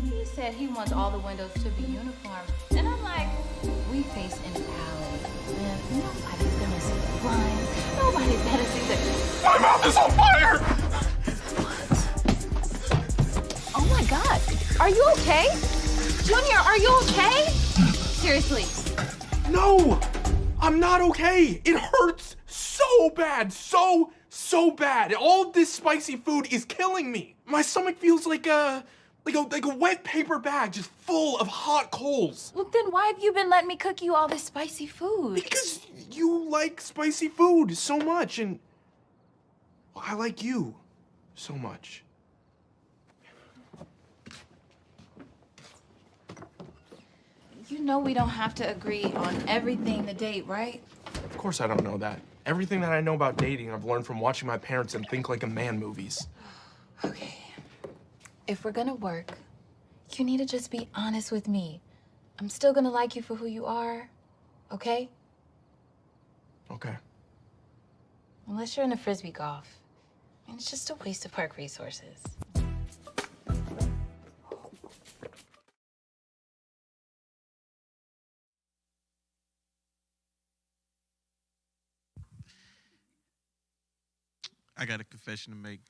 He said he wants all the windows to be uniform. And I'm like, we face an alley. And nobody's gonna see the blinds. Nobody's gonna see the... My mouth is on fire! Oh my God. Are you okay? Junior, are you okay? Seriously. No! I'm not okay. It hurts so bad. So bad. All this spicy food is killing me. My stomach feels like a wet paper bag just full of hot coals. Well, then why have you been letting me cook you all this spicy food? Because you like spicy food so much, and I like you so much. You know we don't have to agree on everything to date, right? Of course I don't know that. Everything that I know about dating, I've learned from watching my parents and Think Like a Man movies. Okay. If we're gonna work, you need to just be honest with me. I'm still gonna like you for who you are, okay? Okay. Unless you're in a frisbee golf. I mean, it's just a waste of park resources. I got a confession to make.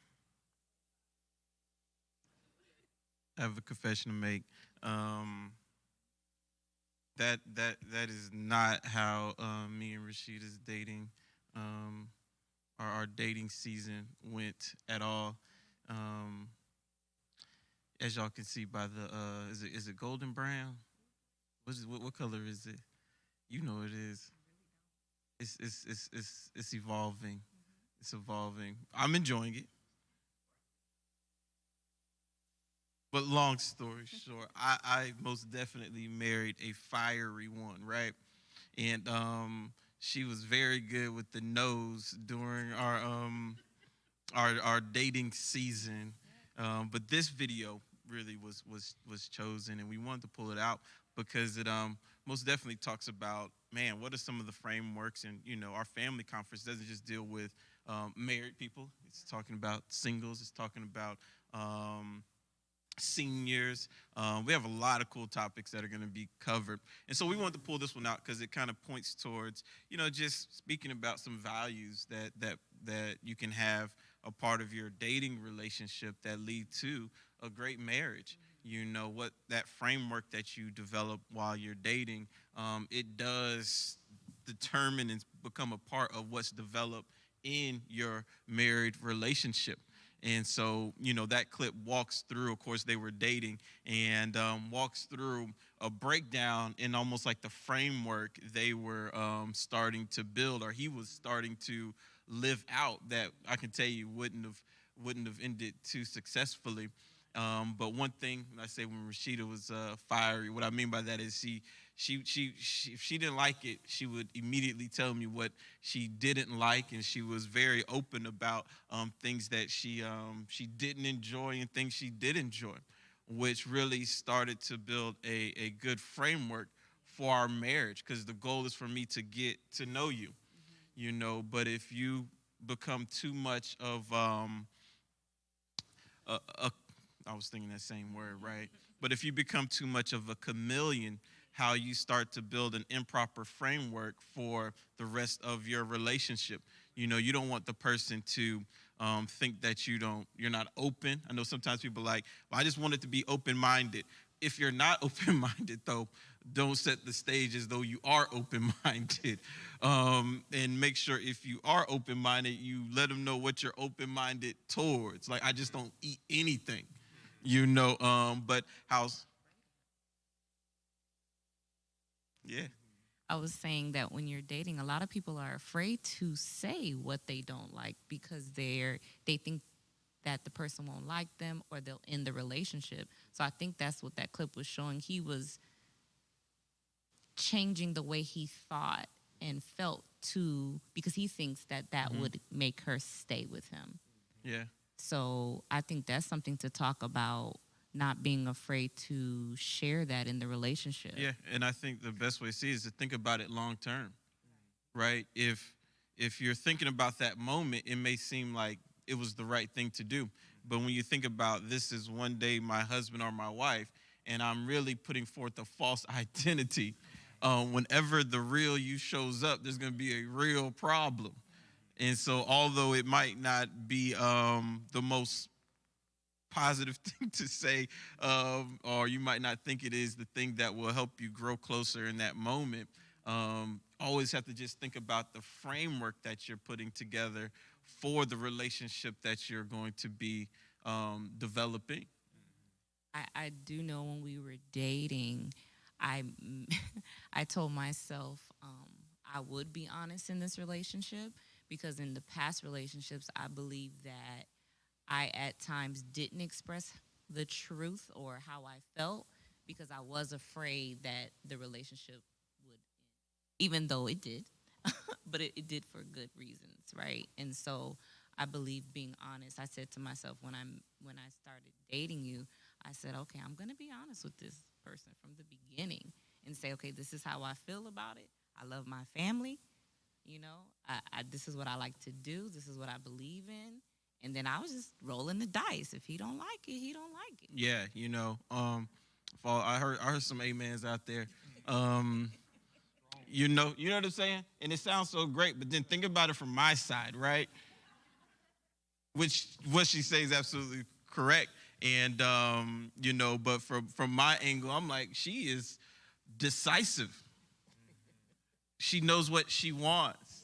I have a confession to make. That is not how me and Rashida's dating, our dating season went at all. As y'all can see by the is it golden brown? What color is it? You know it is. It's evolving. It's evolving. I'm enjoying it. But long story short, I most definitely married a fiery one, right? And she was very good with the nose during our dating season. But this video really was chosen, and we wanted to pull it out because it most definitely talks about, man, what are some of the frameworks? And our family conference doesn't just deal with married people. It's talking about singles. It's talking about seniors. We have a lot of cool topics that are going to be covered. And so we wanted to pull this one out because it kind of points towards, just speaking about some values that you can have a part of your dating relationship that lead to a great marriage. What that framework that you develop while you're dating, it does determine and become a part of what's developed in your married relationship. And so, that clip walks through, of course, they were dating, and walks through a breakdown in almost like the framework they were starting to build, or he was starting to live out, that I can tell you wouldn't have ended too successfully. But one thing I say, when Rashida was fiery, what I mean by that is if she didn't like it, she would immediately tell me what she didn't like, and she was very open about things that she didn't enjoy and things she did enjoy, which really started to build a good framework for our marriage, because the goal is for me to get to know you, but if you become too much of I was thinking that same word, right? But if you become too much of a chameleon, how you start to build an improper framework for the rest of your relationship. You don't want the person to think that you're not open. I know sometimes people are like, well, I just want it to be open-minded. If you're not open-minded, though, don't set the stage as though you are open-minded. And make sure if you are open-minded, you let them know what you're open-minded towards. Like, I just don't eat anything, but how's... Yeah. I was saying that when you're dating, a lot of people are afraid to say what they don't like because they think that the person won't like them or they'll end the relationship. So I think that's what that clip was showing. He was changing the way he thought and felt because he thinks that would make her stay with him. Yeah. So I think that's something to talk about, not being afraid to share that in the relationship. Yeah, and I think the best way to see it is to think about it long term, right? If you're thinking about that moment, it may seem like it was the right thing to do. But when you think about this is one day my husband or my wife, and I'm really putting forth a false identity, whenever the real you shows up, there's going to be a real problem. And so although it might not be the most positive thing to say, or you might not think it is the thing that will help you grow closer in that moment, always have to just think about the framework that you're putting together for the relationship that you're going to be developing. I do know when we were dating, I told myself I would be honest in this relationship, because in the past relationships, I believe that I at times didn't express the truth or how I felt because I was afraid that the relationship would end, even though it did, but it did for good reasons, right? And so I believe being honest. I said to myself when I started dating you, I said, okay, I'm going to be honest with this person from the beginning and say, okay, this is how I feel about it. I love my family. You know, this is what I like to do. This is what I believe in. And then I was just rolling the dice. If he don't like it, he don't like it. Yeah, you know, I heard some amens out there. You know what I'm saying? And it sounds so great, but then think about it from my side, right? Which what she says is absolutely correct. And you know, but from my angle, I'm like, she is decisive. She knows what she wants.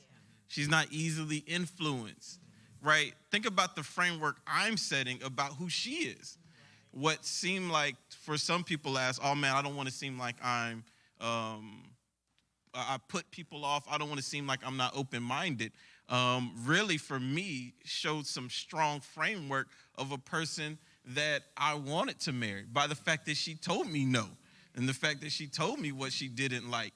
She's not easily influenced, right? Think about the framework I'm setting about who she is. What seemed like for some people as, oh man, I don't want to seem like I put people off. I don't want to seem like I'm not open-minded. Really, for me, showed some strong framework of a person that I wanted to marry by the fact that she told me no and the fact that she told me what she didn't like.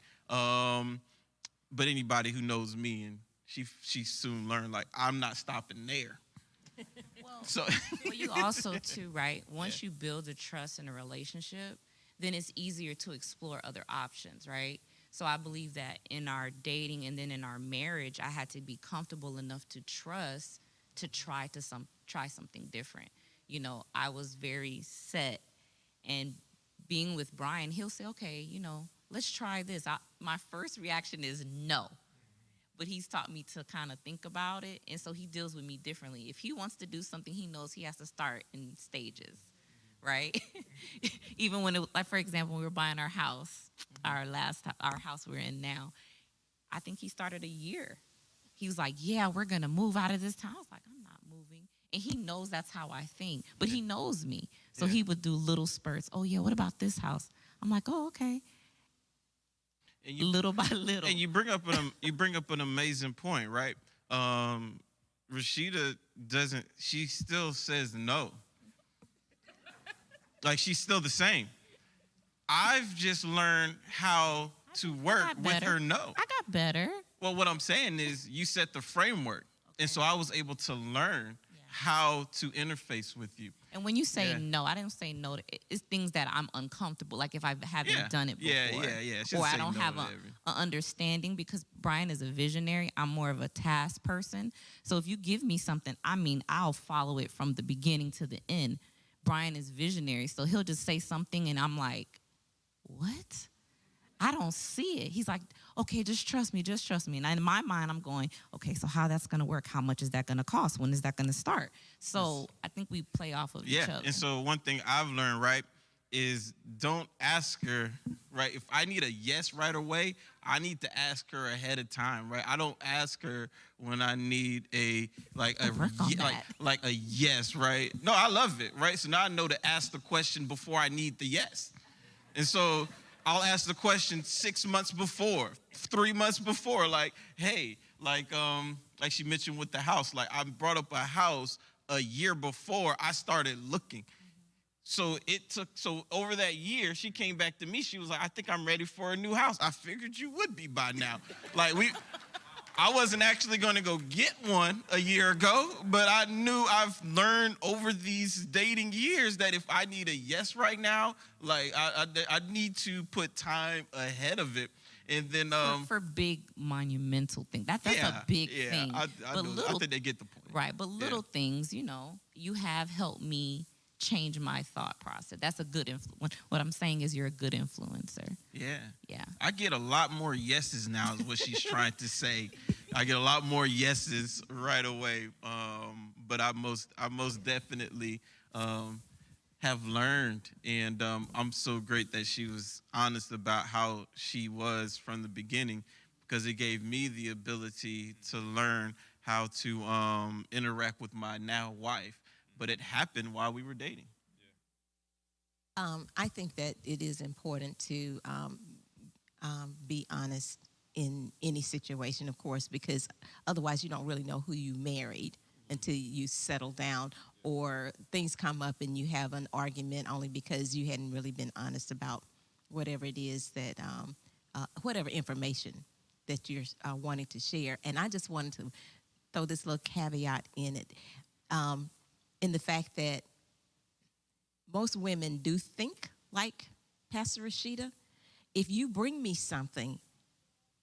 But anybody who knows me, and she soon learned, like, I'm not stopping there. Well, you also, too, right? Once you build a trust in a relationship, then it's easier to explore other options, right? So I believe that in our dating and then in our marriage, I had to be comfortable enough to trust to try something different. You know, I was very set, and being with Brian, he'll say, okay, you know, let's try this. My first reaction is no, but he's taught me to kind of think about it, and so he deals with me differently. If he wants to do something, he knows he has to start in stages, right? Even when, like for example, when we were buying our house, our house we're in now, I think he started a year. He was like, yeah, we're going to move out of this town. I was like, I'm not moving. And he knows that's how I think, but he knows me. So he would do little spurts. Oh, yeah, what about this house? I'm like, oh, okay. And little by little. And you bring up an amazing point, right? Rashida she still says no. Like, she's still the same. I've just learned how to work with her no. I got better. Well, what I'm saying is you set the framework. Okay. And so I was able to learn how to interface with you. And when you say no, I didn't say no. It's things that I'm uncomfortable, like if I haven't done it before. Or I don't have an understanding, because Brian is a visionary. I'm more of a task person. So if you give me something, I'll follow it from the beginning to the end. Brian is visionary, so he'll just say something, and I'm like, what? I don't see it. He's like, okay, just trust me. And in my mind, I'm going, okay, so how that's going to work? How much is that going to cost? When is that going to start? So I think we play off of each other. Yeah, and so one thing I've learned, right, is don't ask her, right? If I need a yes right away, I need to ask her ahead of time, right? I don't ask her when I need a yes, right? No, I love it, right? So now I know to ask the question before I need the yes. And so I'll ask the question 6 months before, 3 months before, like, hey, like she mentioned with the house, like I brought up a house a year before I started looking. So over that year, she came back to me. She was like, I think I'm ready for a new house. I figured you would be by now. I wasn't actually going to go get one a year ago, but I knew I've learned over these dating years that if I need a yes right now, I need to put time ahead of it. And then for big monumental things, that's a big thing. I think they get the point. Right, but little things, you have helped me change my thought process. That's a good influence. What I'm saying is you're a good influencer. Yeah. I get a lot more yeses now is what she's trying to say. I get a lot more yeses right away. But I most definitely have learned, and I'm so great that she was honest about how she was from the beginning, because it gave me the ability to learn how to interact with my now wife. But it happened while we were dating. I think that it is important to be honest in any situation, of course, because otherwise you don't really know who you married until you settle down, or things come up and you have an argument only because you hadn't really been honest about whatever it is that, whatever information that you're wanting to share. And I just wanted to throw this little caveat in it. In the fact that most women do think like Pastor Rashida. If you bring me something,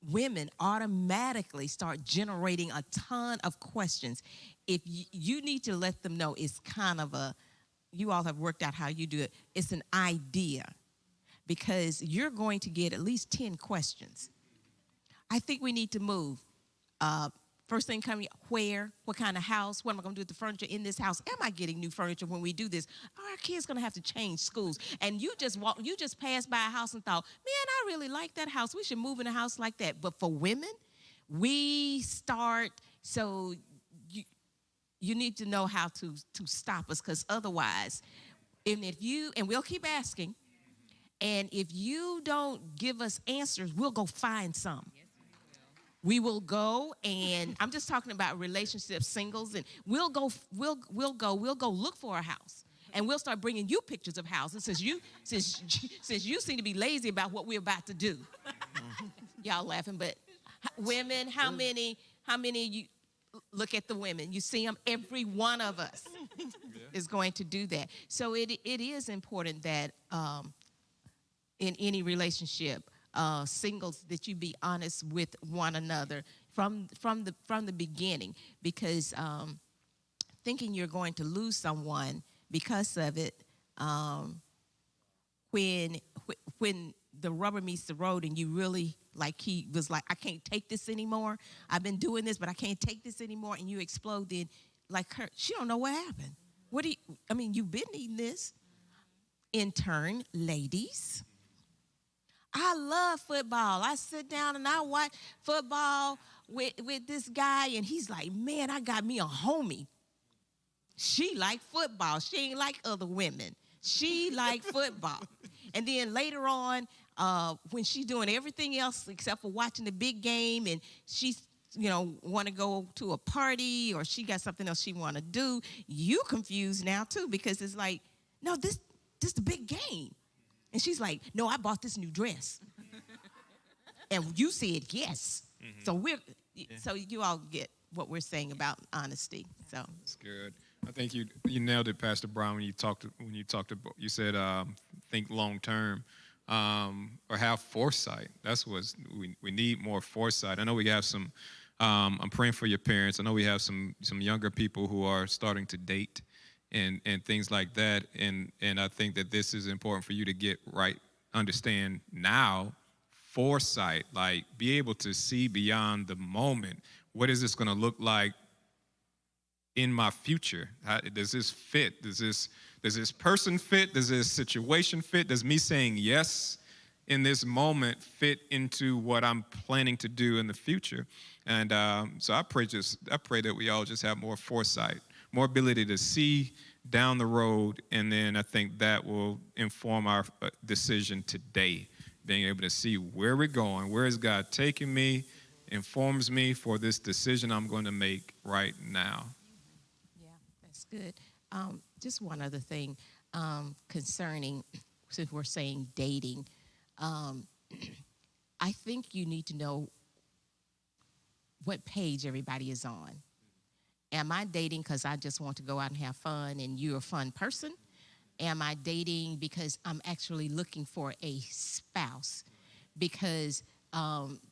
women automatically start generating a ton of questions. If you need to let them know it's kind of you all have worked out how you do it, it's an idea, because you're going to get at least 10 questions. I think we need to move. First thing coming, where, what kind of house, what am I going to do with the furniture in this house? Am I getting new furniture when we do this? Are our kids going to have to change schools? And you just passed by a house and thought, man, I really like that house. We should move in a house like that. But for women, we start, so you need to know how to stop us, because otherwise, and we'll keep asking, and if you don't give us answers, we'll go find some. We will go, and I'm just talking about relationships, singles, and we'll go look for a house, and we'll start bringing you pictures of houses since you seem to be lazy about what we're about to do. Y'all laughing, but women, how many you look at the women? You see them, every one of us is going to do that. So it is important that in any relationship, singles, that you be honest with one another from the beginning, because thinking you're going to lose someone because of it, when the rubber meets the road and you really, like he was like, I can't take this anymore. I've been doing this, but I can't take this anymore, and you explode. Then, like her, she don't know what happened. You've been eating this. In turn, ladies, I love football. I sit down and I watch football with this guy, and he's like, man, I got me a homie. She like football. She ain't like other women. She like football. And then later on, when she's doing everything else except for watching the big game, and she's, want to go to a party, or she got something else she want to do, you confused now too, because it's like, no, this the big game. And she's like, no, I bought this new dress. And you said yes. Mm-hmm. So you all get what we're saying about honesty. So that's good. I think you nailed it, Pastor Brown, when you talked about, you said think long term, or have foresight. That's what we need, more foresight. I know we have some. I'm praying for your parents. I know we have some younger people who are starting to date and things like that. And I think that this is important for you to get right, understand now, foresight, like be able to see beyond the moment. What is this going to look like in my future? Does this fit? Does this person fit? Does this situation fit? Does me saying yes in this moment fit into what I'm planning to do in the future? And so I pray that we all just have more foresight, more ability to see down the road, and then I think that will inform our decision today, being able to see where we're going, where is God taking me, informs me for this decision I'm going to make right now. Yeah, that's good. Just one other thing concerning, since we're saying dating, I think you need to know what page everybody is on. Am I dating because I just want to go out and have fun and you're a fun person? Am I dating because I'm actually looking for a spouse? Because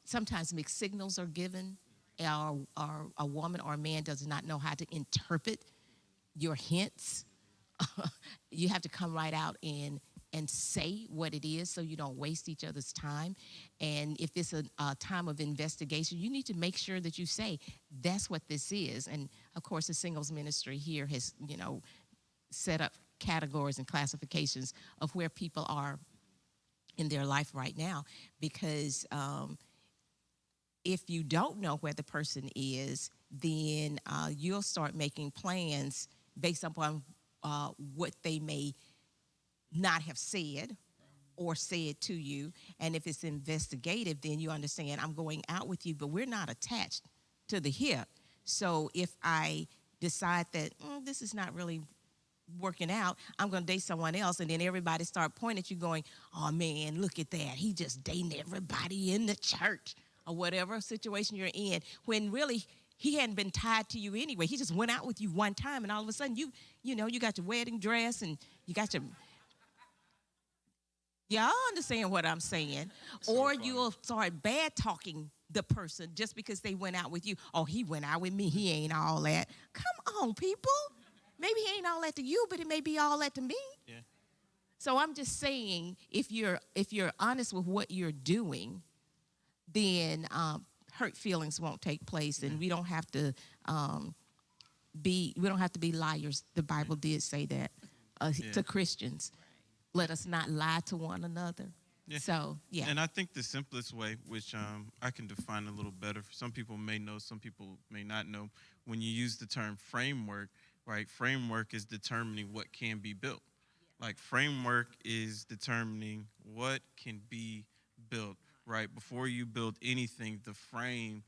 sometimes mixed signals are given, or a woman or a man does not know how to interpret your hints. You have to come right out and say what it is so you don't waste each other's time. And if it's a time of investigation, you need to make sure that you say, that's what this is. And of course, the singles ministry here has, set up categories and classifications of where people are in their life right now. Because if you don't know where the person is, then you'll start making plans based upon what they may not have said or said to you. And if it's investigative, then you understand, I'm going out with you, but we're not attached to the hip. So if I decide that this is not really working out, I'm going to date someone else, and then everybody start pointing at you going, oh man, look at that, he just dating everybody in the church, or whatever situation you're in, when really he hadn't been tied to you anyway. He just went out with you one time, and all of a sudden you got your wedding dress and you got your... Y'all understand what I'm saying? Or you'll start bad talking the person just because they went out with you. Oh, he went out with me, he ain't all that. Come on, people. Maybe he ain't all that to you, but it may be all that to me. Yeah. So I'm just saying, if you're honest with what you're doing, then hurt feelings won't take place, and we don't have to be liars. The Bible did say that to Christians. Let us not lie to one another. Yeah. So, yeah. And I think the simplest way, which I can define a little better, some people may know, some people may not know, when you use the term framework, right? Framework is determining what can be built. Like, framework is determining what can be built, right? Before you build anything, the frame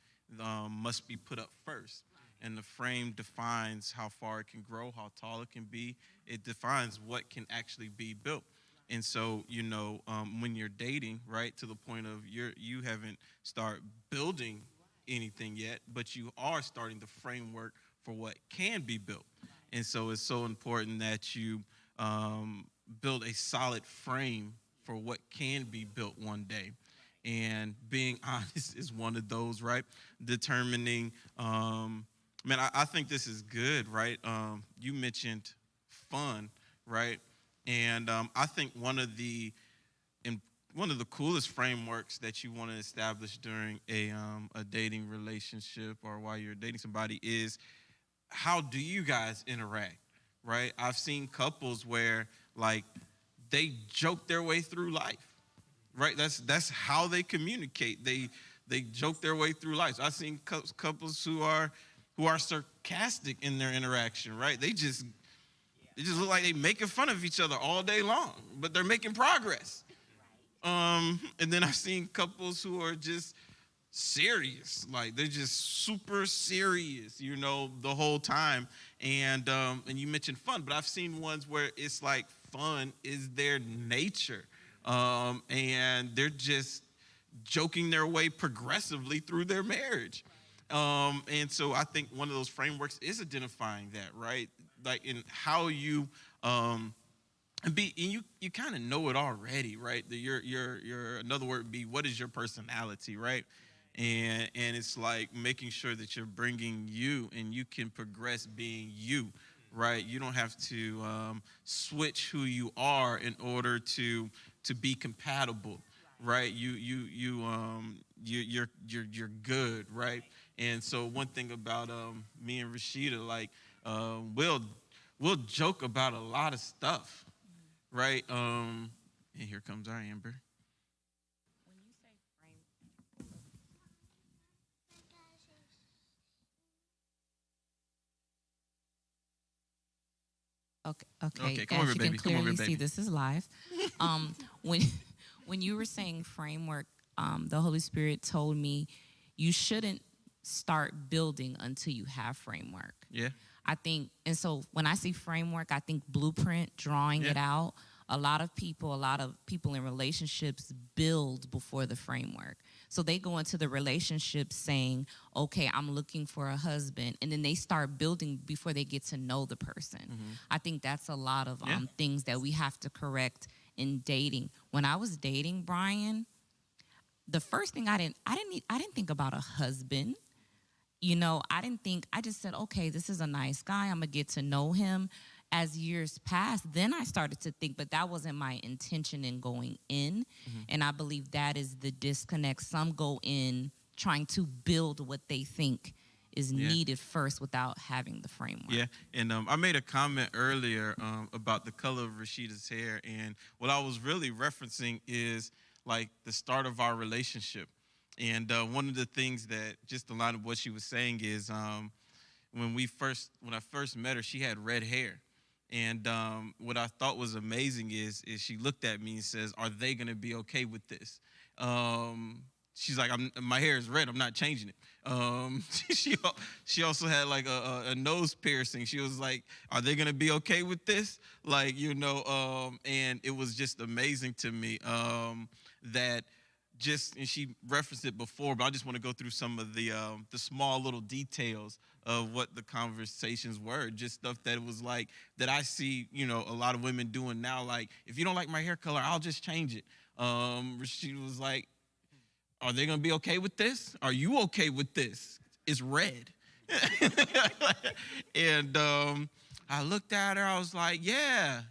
must be put up first. And the frame defines how far it can grow, how tall it can be. It defines what can actually be built. And so, when you're dating, right, to the point of you haven't started building anything yet, but you are starting the framework for what can be built. And so it's so important that you build a solid frame for what can be built one day. And being honest is one of those, right? Determining, I think this is good, right? You mentioned fun, right? And I think one of the coolest frameworks that you want to establish during a dating relationship or while you're dating somebody is, how do you guys interact, right? I've seen couples where, like, they joke their way through life, right? That's how they communicate. They joke their way through life. So I've seen couples who are sarcastic in their interaction, right? They just look like they're making fun of each other all day long, but they're making progress. And then I've seen couples who are just serious, like they're just super serious, the whole time. And you mentioned fun, but I've seen ones where it's like fun is their nature, and they're just joking their way progressively through their marriage. And so I think one of those frameworks is identifying that, right? Like, in how you you kind of know it already, right? Your another word would be, what is your personality, right? And it's like making sure that you're bringing you, and you can progress being you, right? You don't have to switch who you are in order to be compatible, right? You're good, right? And so one thing about me and Rashida, like, we'll joke about a lot of stuff, right? And here comes our Amber. Okay. Come over, As you baby. can Come over, clearly baby. see, this is live. When you were saying framework, the Holy Spirit told me you shouldn't start building until you have framework. Yeah. I think, and so when I see framework, I think blueprint, drawing it out. A lot of people in relationships build before the framework. So they go into the relationship saying, okay, I'm looking for a husband. And then they start building before they get to know the person. I think that's a lot of things that we have to correct in dating. When I was dating Brian, the first thing I didn't think about a husband. You know, I just said, okay, this is a nice guy. I'm gonna get to know him. As years passed, then I started to think, but that wasn't my intention in going in. And I believe that is the disconnect. Some go in trying to build what they think is needed first without having the framework. Yeah, and I made a comment earlier about the color of Rashida's hair, and what I was really referencing is like the start of our relationship. And one of the things that just a lot of what she was saying is when I first met her, she had red hair. And what I thought was amazing is she looked at me and says, "Are they gonna be okay with this?" She's like, "My hair is red. I'm not changing it." She also had like a nose piercing. She was like, "Are they gonna be okay with this?" Like, you know, and it was just amazing to me that. And she referenced it before, but I just want to go through some of the small little details of what the conversations were. Just stuff that was like that I see, you know, a lot of women doing now. Like, if you don't like my hair color, I'll just change it. She was like, "Are they gonna be okay with this? Are you okay with this? It's red." And I looked at her. I was like, "Yeah."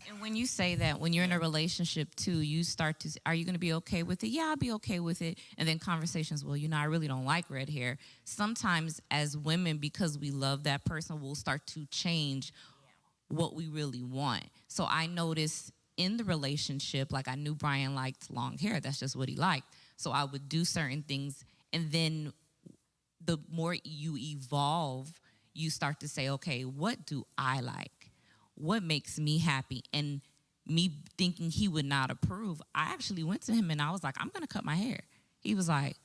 And when you say that, when you're in a relationship too, you start to, are you going to be okay with it? Yeah, I'll be okay with it. And then conversations, well, you know, I really don't like red hair. Sometimes as women, because we love that person, we'll start to change what we really want. So I noticed in the relationship, like I knew Brian liked long hair. That's just what he liked. So I would do certain things. And then the more you evolve, you start to say, okay, what do I like? What makes me happy? And me thinking he would not approve, I actually went to him and I was like, I'm gonna cut my hair. He was like,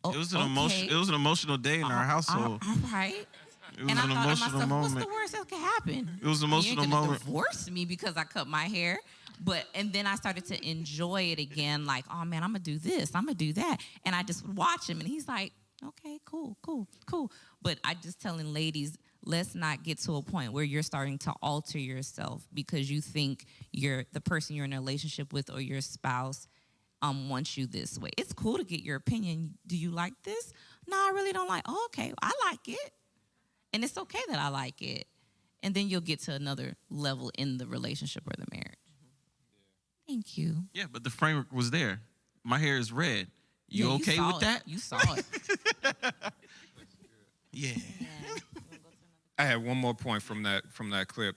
oh, it was an emotional day in our household. All right. It was and I an thought to emotional myself, moment. what's the worst that could happen? It was an emotional you ain't gonna moment. divorce me because I cut my hair. And then I started to enjoy it again, like, oh man, I'm gonna do this, I'm gonna do that. And I just would watch him and he's like, okay, cool. But I just telling ladies, let's not get to a point where you're starting to alter yourself because you think the person you're in a relationship with or your spouse wants you this way. It's cool to get your opinion. Do you like this? No, I really don't like. Oh, okay, I like it. And it's okay that I like it. And then you'll get to another level in the relationship or the marriage. Thank you. Yeah, but the framework was there. My hair is red. You okay with that? You saw it. Yeah. I had one more point from that clip.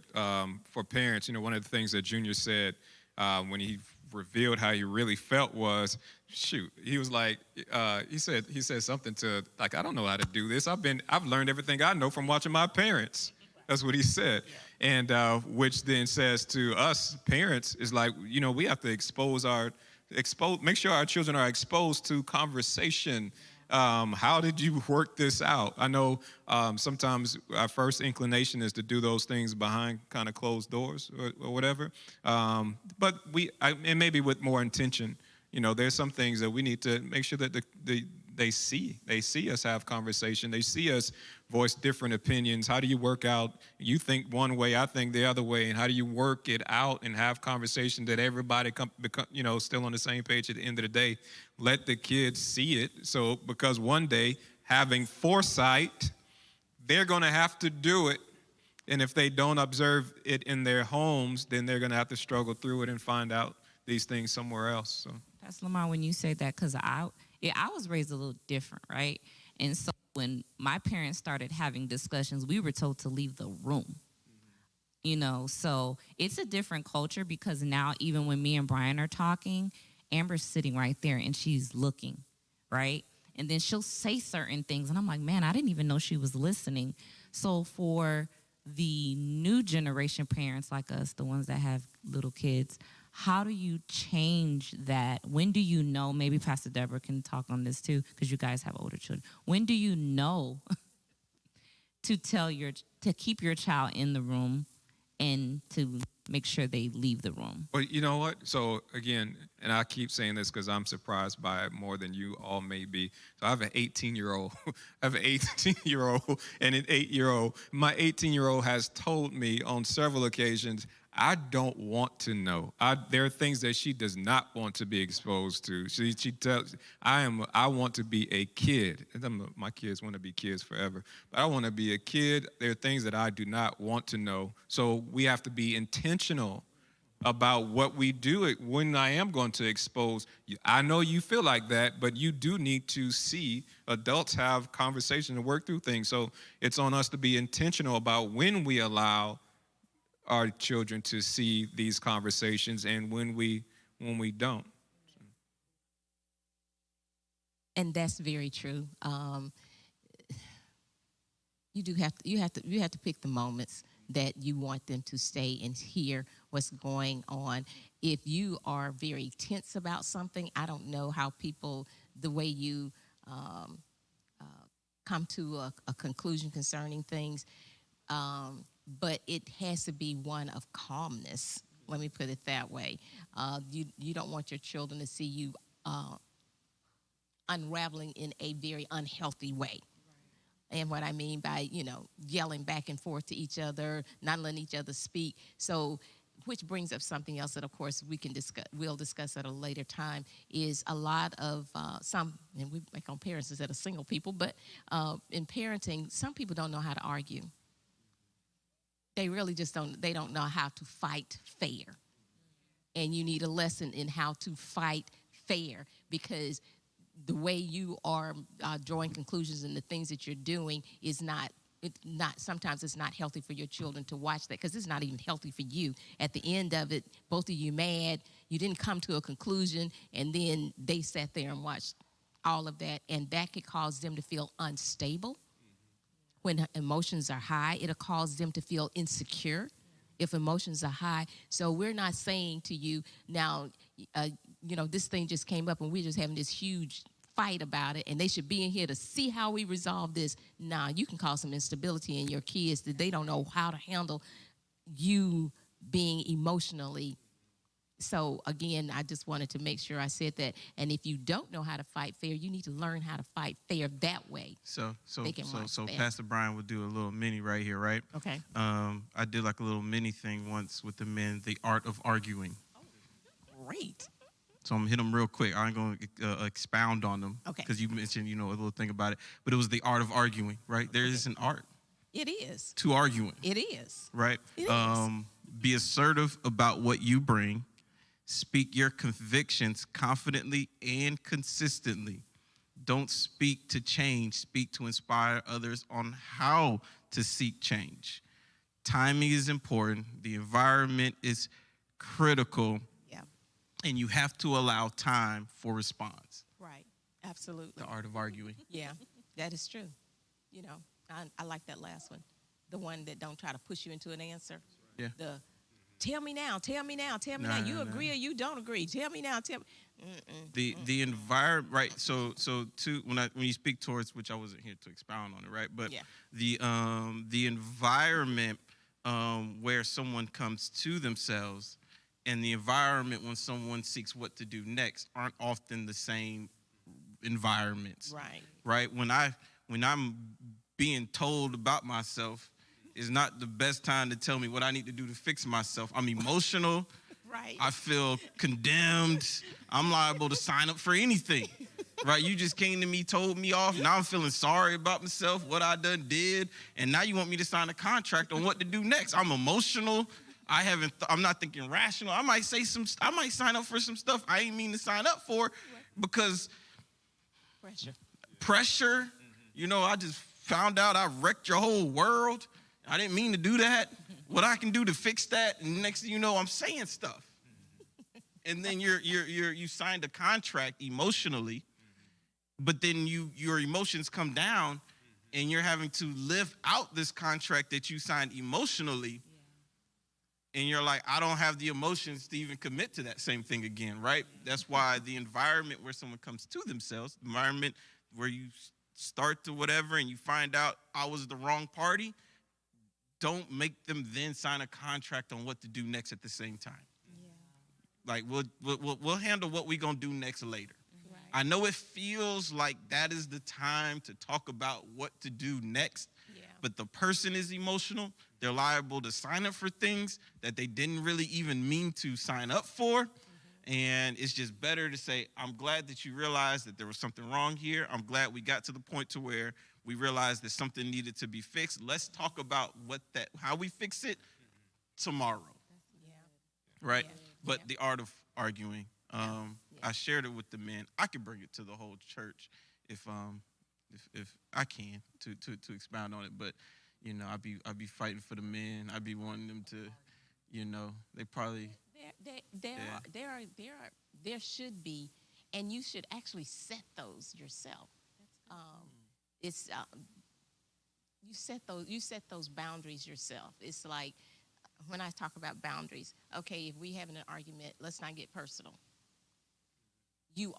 For parents, you know, one of the things that Junior said when he revealed how he really felt was, he was like, he said something to like, I don't know how to do this. I've learned everything I know from watching my parents. That's what he said. And which then says to us parents is like, you know, we have to make sure our children are exposed to conversation. How did you work this out? I know sometimes our first inclination is to do those things behind kind of closed doors or whatever. But and maybe with more intention. You know, there's some things that we need to make sure that they see us have conversation. They see us voice different opinions. How do you work out? You think one way, I think the other way, and how do you work it out and have conversation that everybody still on the same page at the end of the day? Let the kids see it. So because one day, having foresight, they're going to have to do it. And if they don't observe it in their homes, then they're going to have to struggle through it and find out these things somewhere else. So. Pastor Lamar, when you say that, because I was raised a little different, right? And so when my parents started having discussions, we were told to leave the room. You know, so it's a different culture because now even when me and Brian are talking, Amber's sitting right there and she's looking, right? And then she'll say certain things and I'm like, man, I didn't even know she was listening. So for the new generation parents like us, the ones that have little kids, how do you change that? When do you know? Maybe Pastor Deborah can talk on this too, because you guys have older children. When do you know to keep your child in the room and to make sure they leave the room? Well, you know what? So again, and I keep saying this because I'm surprised by it more than you all may be. So I have an 18-year-old. I have an 18-year-old and an 8-year-old. My 18-year-old has told me on several occasions, I don't want to know. There are things that she does not want to be exposed to. She tells, I want to be a kid. My kids want to be kids forever. But I want to be a kid. There are things that I do not want to know. So we have to be intentional about what we do when I am going to expose you. I know you feel like that, but you do need to see adults have conversation and work through things. So it's on us to be intentional about when we allow our children to see these conversations and when we don't. And that's very true. You have to pick the moments that you want them to stay and hear what's going on. If you are very tense about something, I don't know how people, the way you come to a conclusion concerning things, but it has to be one of calmness. Let me put it that way. You don't want your children to see you unraveling in a very unhealthy way. And what I mean by, yelling back and forth to each other, not letting each other speak. So, which brings up something else that, of course, we'll discuss at a later time, is a lot of and we make on parents instead of single people, but in parenting, some people don't know how to argue. They really just they don't know how to fight fair. And you need a lesson in how to fight fair, because the way you are drawing conclusions and the things that you're doing is sometimes it's not healthy for your children to watch that, because it's not even healthy for you. At the end of it, both of you mad, you didn't come to a conclusion, and then they sat there and watched all of that, and that could cause them to feel unstable. When emotions are high, it'll cause them to feel insecure if emotions are high. So we're not saying to you, now, this thing just came up and we're just having this huge fight about it, and they should be in here to see how we resolve this. Nah, you can cause some instability in your kids that they don't know how to handle you being emotionally. So again, I just wanted to make sure I said that. And if you don't know how to fight fair, you need to learn how to fight fair that way. So Pastor Brian would do a little mini right here, right? Okay. I did like a little mini thing once with the men, the art of arguing. Great. So I'm gonna hit them real quick. I ain't gonna expound on them. Okay. Because you mentioned, a little thing about it. But it was the art of arguing, right? There is an art It is. to arguing. It is. Right? It is. Be assertive about what you bring. Speak your convictions confidently and consistently. Don't speak to change. Speak to inspire others on how to seek change. Timing is important. The environment is critical. Yeah. And you have to allow time for response. Right. Absolutely. The art of arguing. Yeah, that is true. I like that last one. The one that don't try to push you into an answer. Yeah. The tell me now. You agree or you don't agree. Tell me now. The environment, right? So when you speak towards, which I wasn't here to expound on it, right? But yeah. The environment where someone comes to themselves and the environment when someone seeks what to do next aren't often the same environments. Right. Right? When I'm being told about myself is not the best time to tell me what I need to do to fix myself. I'm emotional. Right. I feel condemned. I'm liable to sign up for anything. Right? You just came to me, told me off. Now I'm feeling sorry about myself, what I done did. And now you want me to sign a contract on what to do next. I'm emotional. I'm not thinking rational. I might sign up for some stuff I ain't mean to sign up for because pressure. I just found out I wrecked your whole world. I didn't mean to do that. What I can do to fix that, and next thing you know, I'm saying stuff. And then you signed a contract emotionally, but then your emotions come down, and you're having to live out this contract that you signed emotionally. and you're like, I don't have the emotions to even commit to that same thing again, right? That's why the environment where someone comes to themselves, the environment where you start to whatever and you find out I was the wrong party, don't make them then sign a contract on what to do next at the same time. Yeah. Like, we'll handle what we're going to do next later. Right. I know it feels like that is the time to talk about what to do next, but the person is emotional. They're liable to sign up for things that they didn't really even mean to sign up for. And it's just better to say, I'm glad that you realized that there was something wrong here. I'm glad we got to the point to where we realized that something needed to be fixed. Let's talk about how we fix it tomorrow. Right? But the art of arguing, I shared it with the men. I could bring it to the whole church if I can to expound on it. But you know, I'd be fighting for the men. I'd be wanting them to, you know, they probably. There should be, and you should actually set those yourself. You set those boundaries yourself. It's like when I talk about boundaries. Okay, if we having an argument, let's not get personal. You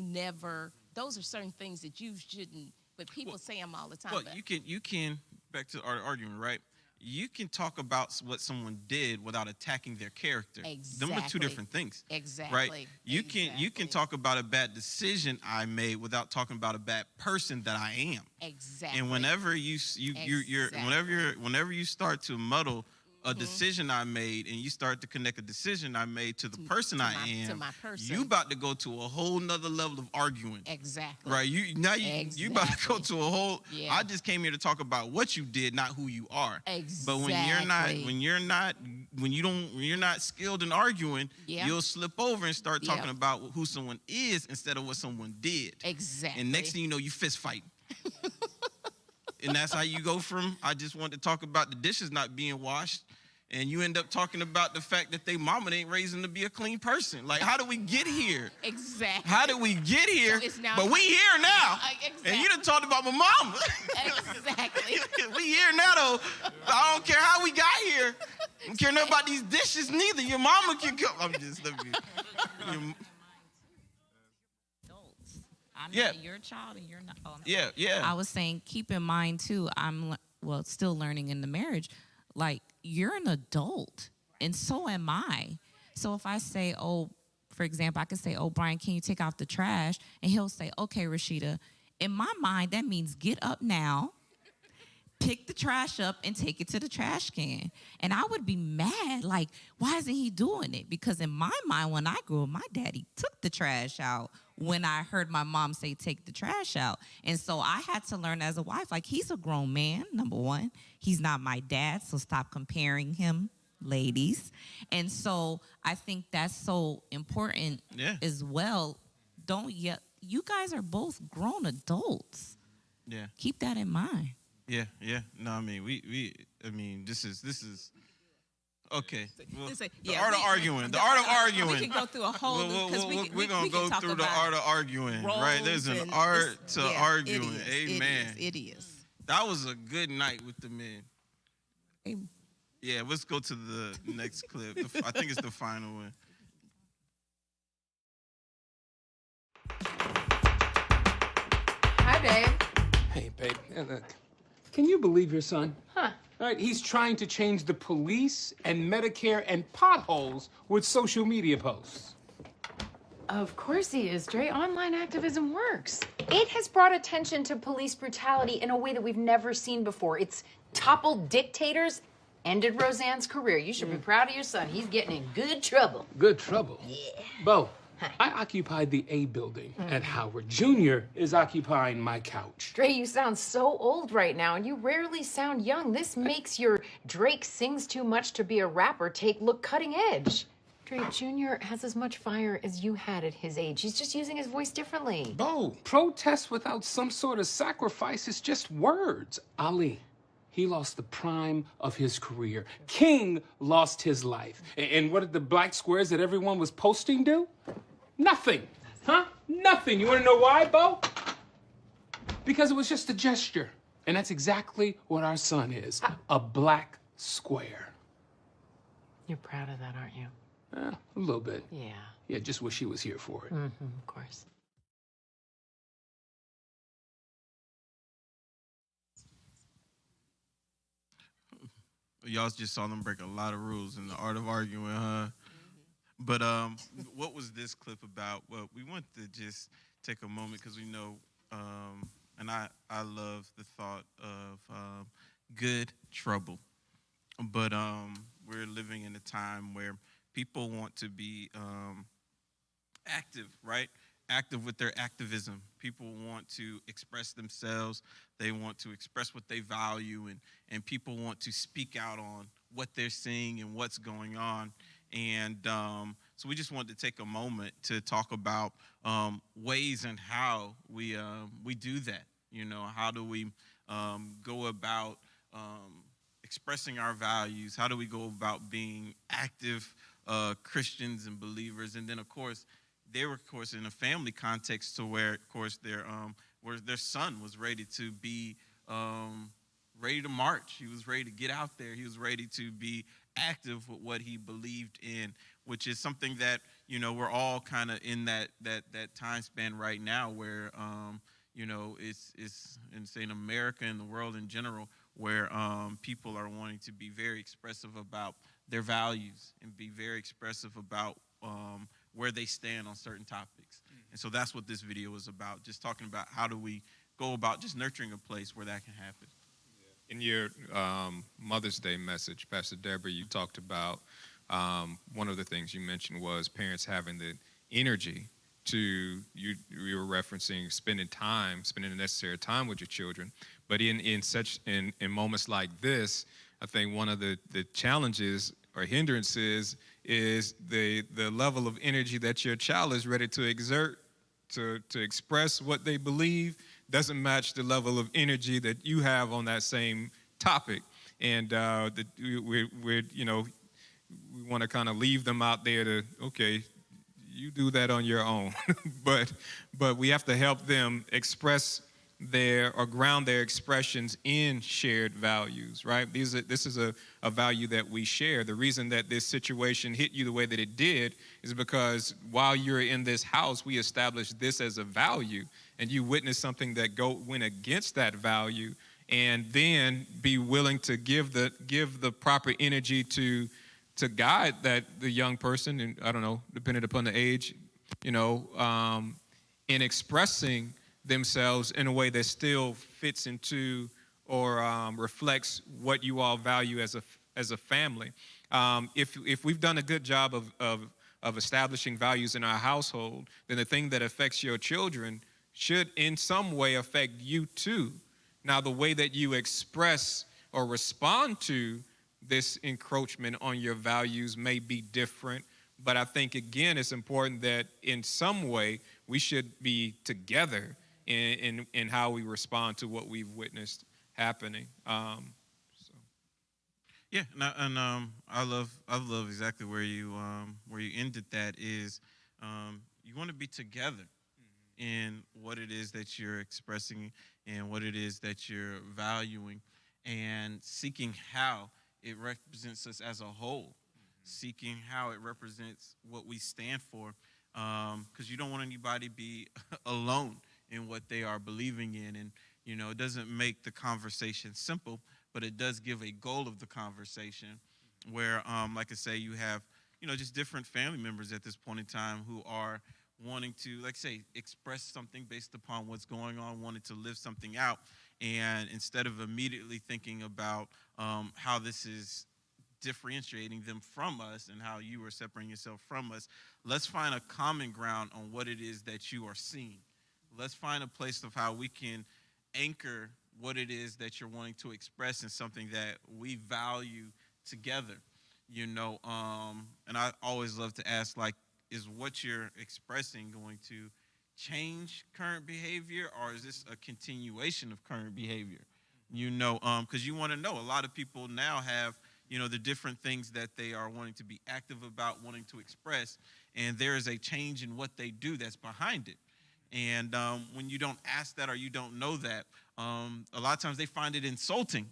never. Those are certain things that you shouldn't. But people say them all the time. Well, you can back to our argument, right? You can talk about what someone did without attacking their character. Exactly. Them are two different things. Exactly. Right? You can talk about a bad decision I made without talking about a bad person that I am. Exactly. And whenever you start to muddle a decision I made and you start to connect a decision I made to the person I am, to my person. you about to go to a whole nother level of arguing. Exactly. Right? You about to go to a whole. Yeah. I just came here to talk about what you did, not who you are. Exactly. But when you're not skilled in arguing, you'll slip over and start talking about who someone is instead of what someone did. Exactly. And next thing you know, you fist fight. And that's how you go from, I just want to talk about the dishes not being washed, and you end up talking about the fact that they mama ain't raised them to be a clean person. Like, how did we get here? Exactly. How did we get here? So but we here now. Exactly. And you done talked about my mama. Exactly. We here now, though. I don't care how we got here. I don't care nothing about these dishes neither. Your mama can come. I'm just, let me. I'm not your child and you're not. Oh, no. I was saying, keep in mind too, I'm still learning in the marriage. Like, you're an adult and so am I. So if I say, for example, I could say, Brian, can you take out the trash? And he'll say, okay, Rashida. In my mind, that means get up now, pick the trash up and take it to the trash can. And I would be mad, like, why isn't he doing it? Because in my mind, when I grew up, my daddy took the trash out when I heard my mom say, take the trash out. And so I had to learn as a wife, like, he's a grown man, number one. He's not my dad, so stop comparing him, ladies. And so I think that's so important as well. You guys are both grown adults. Yeah. Keep that in mind. Yeah. No, I mean, this is okay. Well, the art of arguing. The art of arguing. We can go through a whole. We're gonna go through the art of arguing, right? There's an art to arguing. Amen. It is. That was a good night with the men. Yeah, let's go to the next clip. I think it's the final one. Hi, babe. Hey, babe. Can you believe your son? Huh. All right, he's trying to change the police and Medicare and potholes with social media posts. Of course he is, Dre. Online activism works. It has brought attention to police brutality in a way that we've never seen before. It's toppled dictators, ended Roseanne's career. You should be proud of your son. He's getting in good trouble. Good trouble? Yeah. Bo, I occupied the A building, and Howard Jr. is occupying my couch. Dre, you sound so old right now, and you rarely sound young. This makes your Drake sings too much to be a rapper look cutting edge. Dre Jr. has as much fire as you had at his age. He's just using his voice differently. Bo, protest without some sort of sacrifice is just words. Ali, he lost the prime of his career. King lost his life. And what did the black squares that everyone was posting do? Nothing. Huh? Nothing. You want to know why, Bo? Because it was just a gesture. And that's exactly what our son is. A black square. You're proud of that, aren't you? A little bit. Yeah. Yeah, just wish he was here for it. Mm-hmm, of course. Y'all just saw them break a lot of rules in the art of arguing, huh? But what was this clip about? Well, we want to just take a moment because we know, and I love the thought of good trouble. But we're living in a time where people want to be active, right? Active with their activism. People want to express themselves. They want to express what they value, and people want to speak out on what they're seeing and what's going on. And so we just wanted to take a moment to talk about ways and how we do that. You know, how do we go about expressing our values? How do we go about being active Christians and believers? And then, of course, they were, of course, in a family context to where, of course, where their son was ready to be ready to march. He was ready to get out there. He was ready to be active with what he believed in, which is something that, you know, we're all kind of in that time span right now where, you know, it's in America and the world in general, where people are wanting to be very expressive about their values and be very expressive about where they stand on certain topics. And so that's what this video is about, just talking about how do we go about just nurturing a place where that can happen. In your Mother's Day message, Pastor Deborah, you talked about one of the things you mentioned was parents having the energy to, you were referencing spending the necessary time with your children. But in moments like this, I think one of the challenges or hindrances is the level of energy that your child is ready to exert to express what they believe doesn't match the level of energy that you have on that same topic. And we want to kind of leave them out there to, okay, you do that on your own. but we have to help them express ground their expressions in shared values, right? This is a value that we share. The reason that this situation hit you the way that it did is because while you're in this house, we established this as a value, and you witnessed something that went against that value, and then be willing to give the proper energy to guide the young person, and I don't know, depending upon the age, you know, in expressing themselves in a way that still fits into or reflects what you all value as a family. If we've done a good job of establishing values in our household, then the thing that affects your children should in some way affect you too. Now, the way that you express or respond to this encroachment on your values may be different, but I think, again, it's important that in some way we should be together in how we respond to what we've witnessed happening. Yeah, and I love exactly where you ended that is you want to be together in what it is that you're expressing and what it is that you're valuing, and seeking how it represents us as a whole, seeking how it represents what we stand for, because you don't want anybody be alone in what they are believing in. And, you know, it doesn't make the conversation simple, but it does give a goal of the conversation where, like I say, you have, you know, just different family members at this point in time who are wanting to, like say, express something based upon what's going on, wanting to live something out. And instead of immediately thinking about how this is differentiating them from us and how you are separating yourself from us, let's find a common ground on what it is that you are seeing. Let's find a place of how we can anchor what it is that you're wanting to express in something that we value together, you know. And I always love to ask, like, is what you're expressing going to change current behavior, or is this a continuation of current behavior? You know, because you want to know. A lot of people now have, you know, the different things that they are wanting to be active about, wanting to express, and there is a change in what they do that's behind it. And when you don't ask that or you don't know that, a lot of times they find it insulting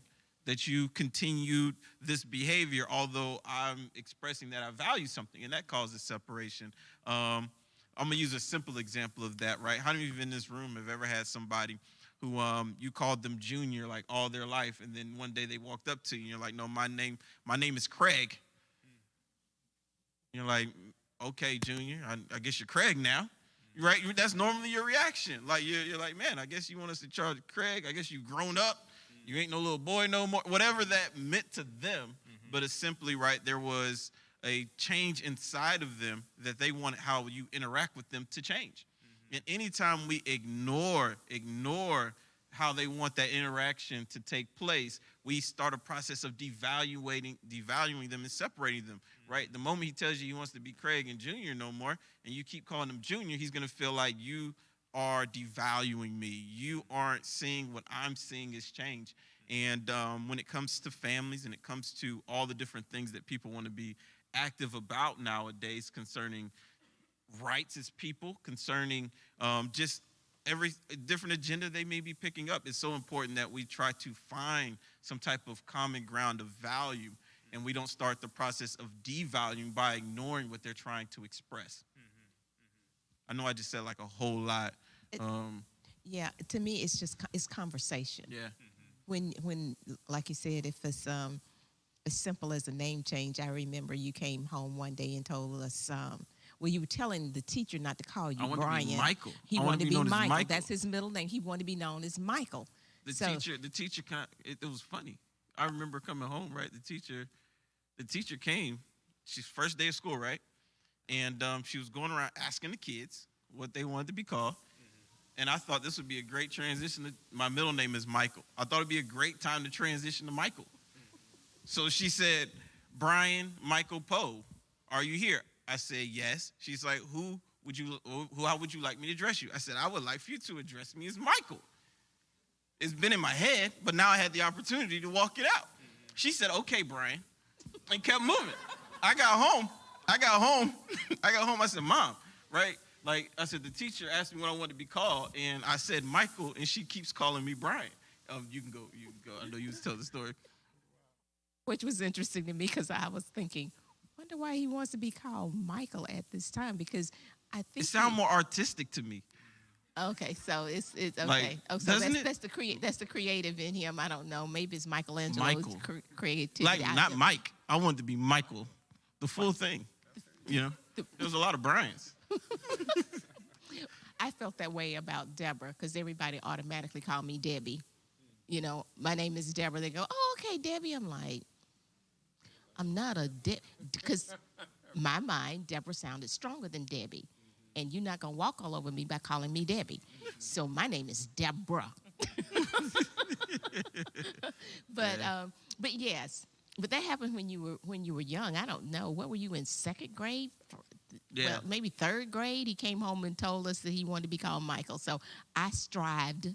that you continued this behavior, although I'm expressing that I value something, and that causes separation. I'm gonna use a simple example of that, right? How many of you in this room have ever had somebody who you called them Junior like all their life, and then one day they walked up to you and you're like, no, my name is Craig. You're like, okay, Junior, I guess you're Craig now, right? That's normally your reaction. Like you're like, man, I guess you want us to charge Craig. I guess you've grown up. You ain't no little boy no more. Whatever that meant to them, but it's simply, right, there was a change inside of them that they wanted how you interact with them to change. And anytime we ignore how they want that interaction to take place, we start a process of devaluing them and separating them, right? The moment he tells you he wants to be Craig and Junior no more, and you keep calling him Junior, he's gonna feel like you are devaluing me. You aren't seeing what I'm seeing as change. And when it comes to families and it comes to all the different things that people want to be active about nowadays concerning rights as people, concerning just every different agenda they may be picking up, it's so important that we try to find some type of common ground of value, and we don't start the process of devaluing by ignoring what they're trying to express. I know I just said like a whole lot. Yeah, to me, it's conversation. Yeah. When like you said, if it's as simple as a name change, I remember you came home one day and told us, well, you were telling the teacher not to call you Brian. To be Michael. He wanted to be Michael. That's his middle name. He wanted to be known as Michael. The teacher it was funny. I remember coming home, right? The teacher came. She's first day of school, right? And she was going around asking the kids what they wanted to be called. And I thought this would be a great transition. My middle name is Michael. I thought it'd be a great time to transition to Michael. So she said, Brian Michael Poe, are you here? I said, yes. She's like, how would you like me to address you? I said, I would like for you to address me as Michael. It's been in my head, but now I had the opportunity to walk it out. She said, okay, Brian, and kept moving. I got home. I said, Mom, right? Like I said, the teacher asked me what I wanted to be called, and I said Michael, and she keeps calling me Brian. You can go. I know you was telling the story. Which was interesting to me because I was thinking, wonder why he wants to be called Michael at this time, because I think it sounds more artistic to me. Okay, so it's okay. Like, So that's the creative in him. I don't know. Maybe it's Michelangelo's creativity. Like not Mike. I wanted to be Michael, the full thing. You know, there was a lot of Brians. I felt that way about Deborah because everybody automatically called me Debbie. You know, my name is Deborah. They go, oh, okay, Debbie. I'm like, I'm not a because my mind, Deborah sounded stronger than Debbie. And you're not going to walk all over me by calling me Debbie. So my name is Deborah. But yes. But that happened when you were young. I don't know. What were you in, second grade? Yeah. Well, maybe third grade. He came home and told us that he wanted to be called Michael. So I strived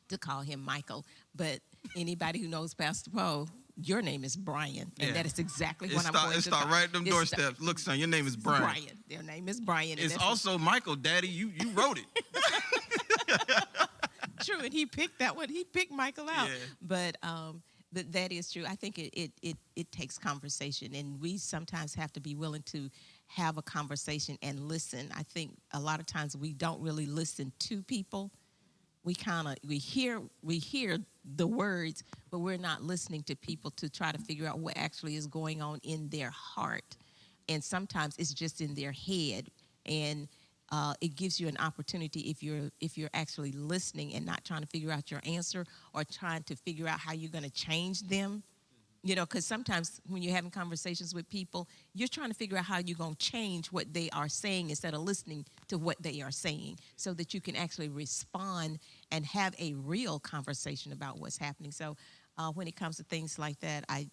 to call him Michael. But anybody who knows Pastor Poe, your name is Brian, and that is exactly what I'm going to call. It start right at them doorsteps. Look, son, your name is Brian. Brian. Their name is Brian. It's also Michael, Daddy. You wrote it. True, and he picked that one. He picked Michael out. Yeah. But that is true. I think it takes conversation, and we sometimes have to be willing to have a conversation and listen. I think a lot of times we don't really listen to people. We hear the words, but we're not listening to people to try to figure out what actually is going on in their heart. And sometimes it's just in their head. And it gives you an opportunity if you're actually listening and not trying to figure out your answer or trying to figure out how you're going to change them. You know, because sometimes when you're having conversations with people, you're trying to figure out how you're going to change what they are saying instead of listening to what they are saying so that you can actually respond and have a real conversation about what's happening. So when it comes to things like that, I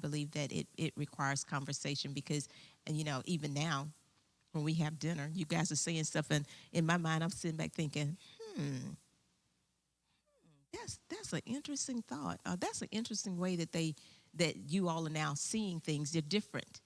believe that it requires conversation because, and you know, even now when we have dinner, you guys are saying stuff, and in my mind, I'm sitting back thinking, that's an interesting thought. That's an interesting way that you all are now seeing things. They're different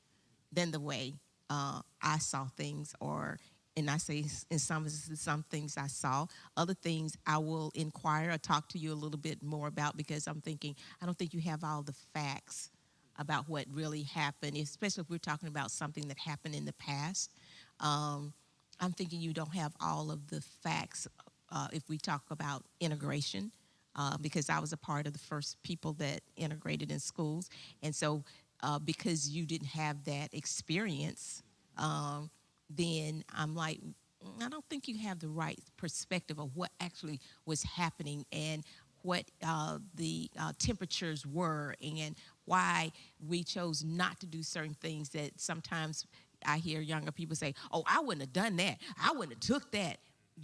than the way I saw things or and I say in some things I saw. Other things I will inquire or talk to you a little bit more about, because I'm thinking, I don't think you have all the facts about what really happened, especially if we're talking about something that happened in the past. I'm thinking you don't have all of the facts if we talk about integration, because I was a part of the first people that integrated in schools. And so because you didn't have that experience, then I'm like, I don't think you have the right perspective of what actually was happening and what the temperatures were and why we chose not to do certain things that sometimes I hear younger people say, oh, I wouldn't have done that. I wouldn't have took that.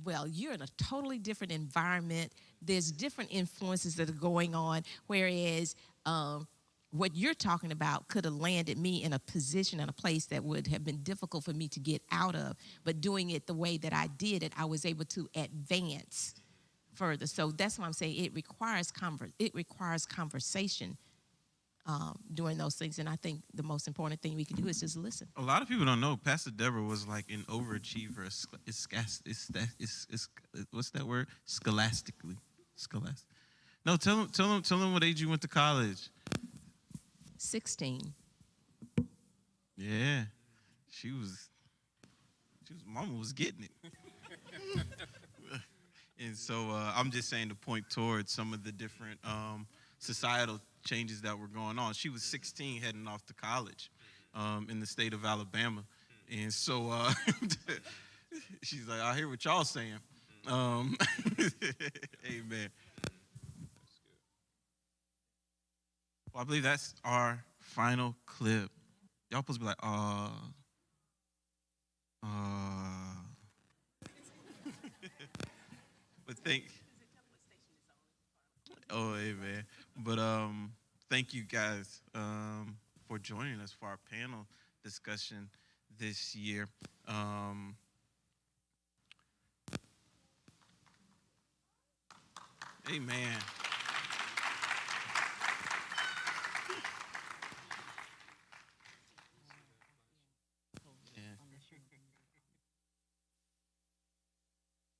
Well, you're in a totally different environment. There's different influences that are going on, whereas what you're talking about could have landed me in a position and a place that would have been difficult for me to get out of. But doing it the way that I did it, I was able to advance further. So that's why I'm saying it requires conversation doing those things. And I think the most important thing we can do is just listen. A lot of people don't know Pastor Deborah was like an overachiever. What's that word? Scholastically. No, tell them what age you went to college. 16. Yeah, she was. Mama was getting it. And so I'm just saying to point towards some of the different societal changes that were going on. She was 16 heading off to college in the state of Alabama. And so she's like, I hear what y'all saying. Amen. Well, I believe that's our final clip. Y'all supposed to be like, but amen. But thank you guys for joining us for our panel discussion this year. Amen.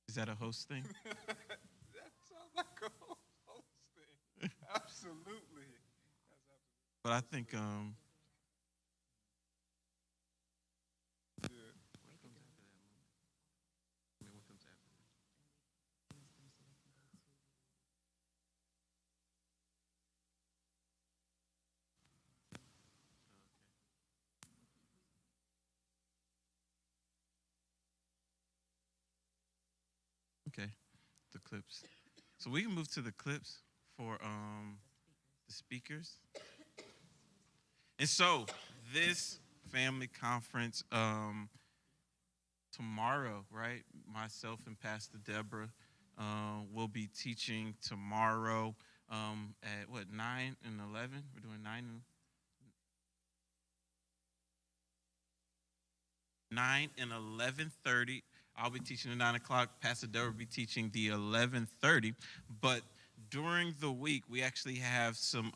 Is that a host thing? That sounds like a host thing. Absolutely. But I think okay, the clips. So we can move to the clips for the speakers. And so this family conference tomorrow, right? Myself and Pastor Deborah will be teaching tomorrow at what, 9 and 11? We're doing 9 and 11:30. I'll be teaching at 9 o'clock. Pastor Deborah will be teaching the 11:30. But during the week, we actually have some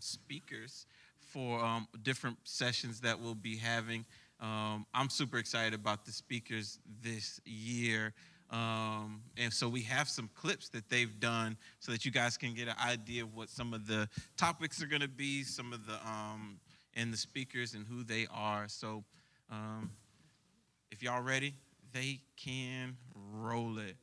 speakers for different sessions that we'll be having. I'm super excited about the speakers this year. And so we have some clips that they've done so that you guys can get an idea of what some of the topics are going to be, some of the and the speakers and who they are. So if y'all ready, they can roll it.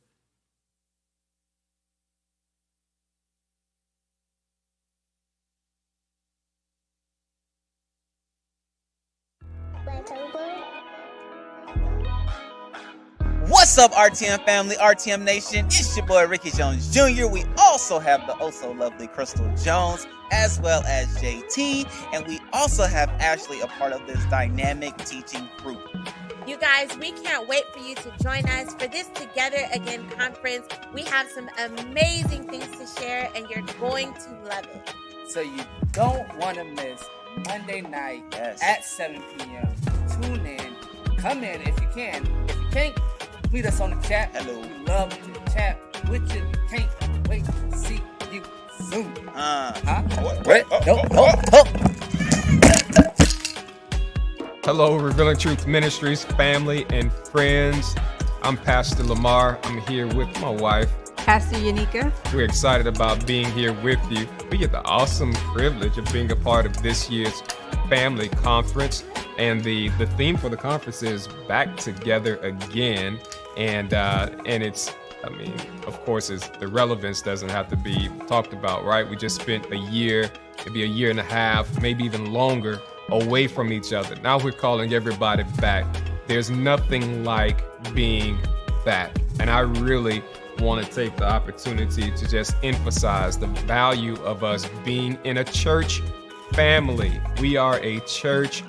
What's up, RTM family, RTM Nation? It's your boy, Ricky Jones Jr. We also have the oh-so-lovely Crystal Jones, as well as JT, and we also have Ashley, a part of this dynamic teaching group. You guys, we can't wait for you to join us for this Together Again conference. We have some amazing things to share, and you're going to love it. So you don't want to miss Monday night at 7 p.m. Tune in. Come in if you can. If you can't, meet us on the chat. Hello. We love to chat with you. Can't wait to see you soon. What? No. Hello, Revealing Truth Ministries, family and friends. I'm Pastor Lamar. I'm here with my wife, Pastor Yanika. We're excited about being here with you. We get the awesome privilege of being a part of this year's family conference. And the theme for the conference is Back Together Again. And it's, I mean, of course, the relevance doesn't have to be talked about, right? We just spent a year, maybe a year and a half, maybe even longer, away from each other. Now we're calling everybody back. There's nothing like being back. And I really want to take the opportunity to just emphasize the value of us being in a church family. We are a church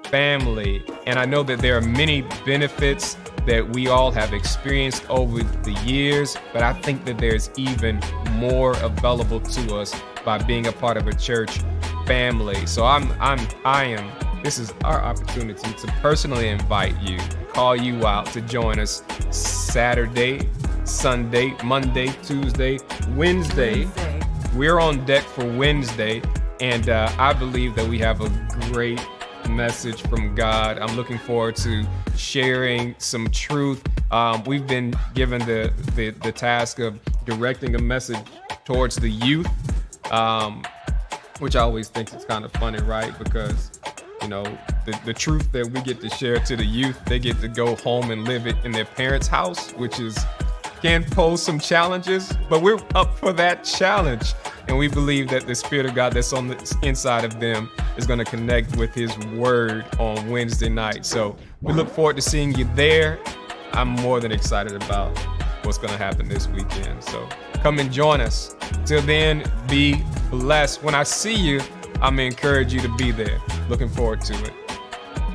family. And I know that there are many benefits that we all have experienced over the years, but I think that there's even more available to us by being a part of a church family. So this is our opportunity to personally invite you, call you out to join us Saturday, Sunday, Monday, Tuesday, Wednesday. We're on deck for Wednesday, and I believe that we have a great message from God. I'm looking forward to sharing some truth. We've been given the task of directing a message towards the youth, which I always think is kind of funny, right? Because, you know, the truth that we get to share to the youth, they get to go home and live it in their parents' house, which can pose some challenges, but we're up for that challenge. And we believe that the Spirit of God that's on the inside of them is going to connect with His Word on Wednesday night. So we look forward to seeing you there. I'm more than excited about what's going to happen this weekend. So come and join us. Till then, be blessed. When I see you, I'm going to encourage you to be there. Looking forward to it.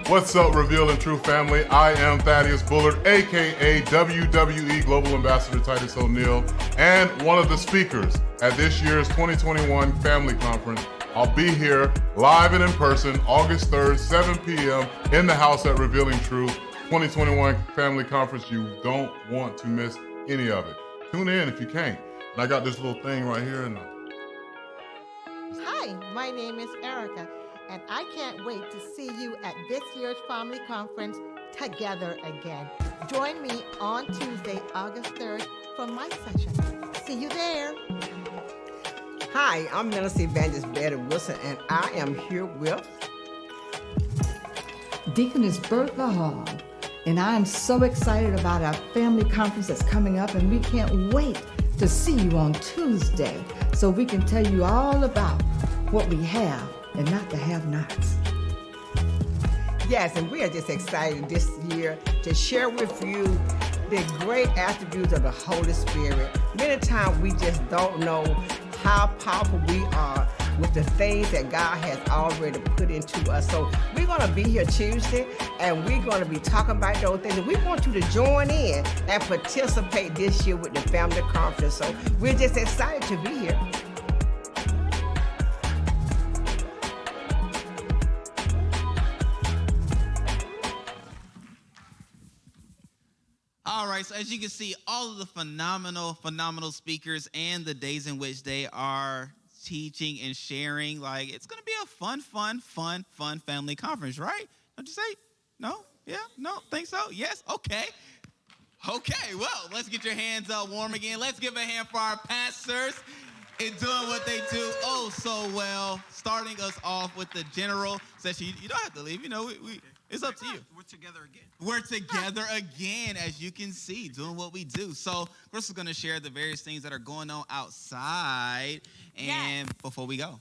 What's up, Revealing Truth family? I am Thaddeus Bullard, aka WWE Global Ambassador Titus O'Neil, and one of the speakers at this year's 2021 Family Conference. I'll be here live and in person August 3rd, 7 p.m. in the house at Revealing Truth 2021 Family Conference. You don't want to miss any of it. Tune in if you can. And I got this little thing right here. Hi, my name is Erica, and I can't wait to see you at this year's Family Conference together again. Join me on Tuesday, August 3rd for my session. See you there. Hi, I'm Minister Evangelist Betty Wilson, and I am here with Deaconess Bertha Hall. And I am so excited about our family conference that's coming up, and we can't wait to see you on Tuesday so we can tell you all about what we have and not the have-nots. Yes, and we are just excited this year to share with you the great attributes of the Holy Spirit. Many times we just don't know how powerful we are with the things that God has already put into us. So we're going to be here Tuesday, and we're going to be talking about those things. And we want you to join in and participate this year with the family conference. So we're just excited to be here. All right, so as you can see, all of the phenomenal speakers and the days in which they are teaching and sharing, like, it's going to be a fun family conference, right? Don't you say? No? Yeah? No? Think so? Yes? Okay. Okay, well, let's get your hands warm again. Let's give a hand for our pastors in doing what they do oh so well, starting us off with the general session. You don't have to leave, you know, it's up to you. We're together again. We're together again, as you can see, doing what we do. So Chris is going to share the various things that are going on outside. And before we go.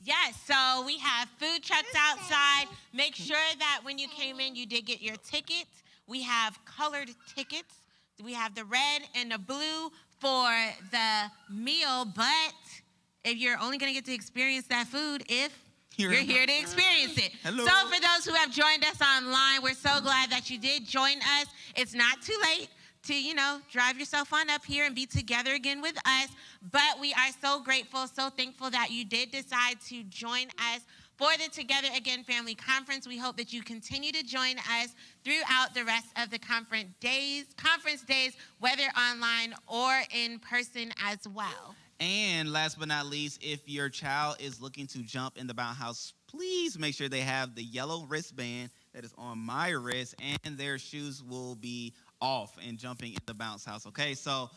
Yes, so we have food trucks outside. Make sure that when you came in, you did get your ticket. We have colored tickets. We have the red and the blue for the meal, but if you're only going to get to experience that food if you're here to experience it. Hello. So for those who have joined us online, we're so glad that you did join us. It's not too late to, you know, drive yourself on up here and be together again with us. But we are so grateful, so thankful that you did decide to join us for the Together Again Family Conference. We hope that you continue to join us throughout the rest of the conference days, whether online or in person as well. And last but not least, if your child is looking to jump in the bounce house, please make sure they have the yellow wristband that is on my wrist, and their shoes will be off and jumping in the bounce house. Okay, so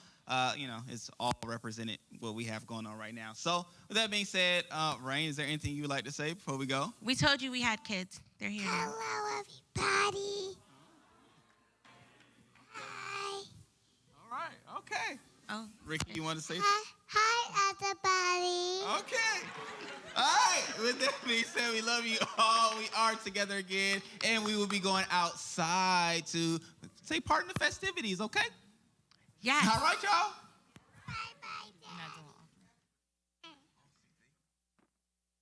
it's all represented what we have going on right now. So with that being said, Rain, is there anything you would like to say before we go? We told you we had kids. They're here. Hello, everybody. All right, okay. Oh, Ricky, you want to say? Hi, everybody. Okay. All right. With that being said, we love you all. We are together again, and we will be going outside to take part in the festivities. Okay. Yes. All right, y'all.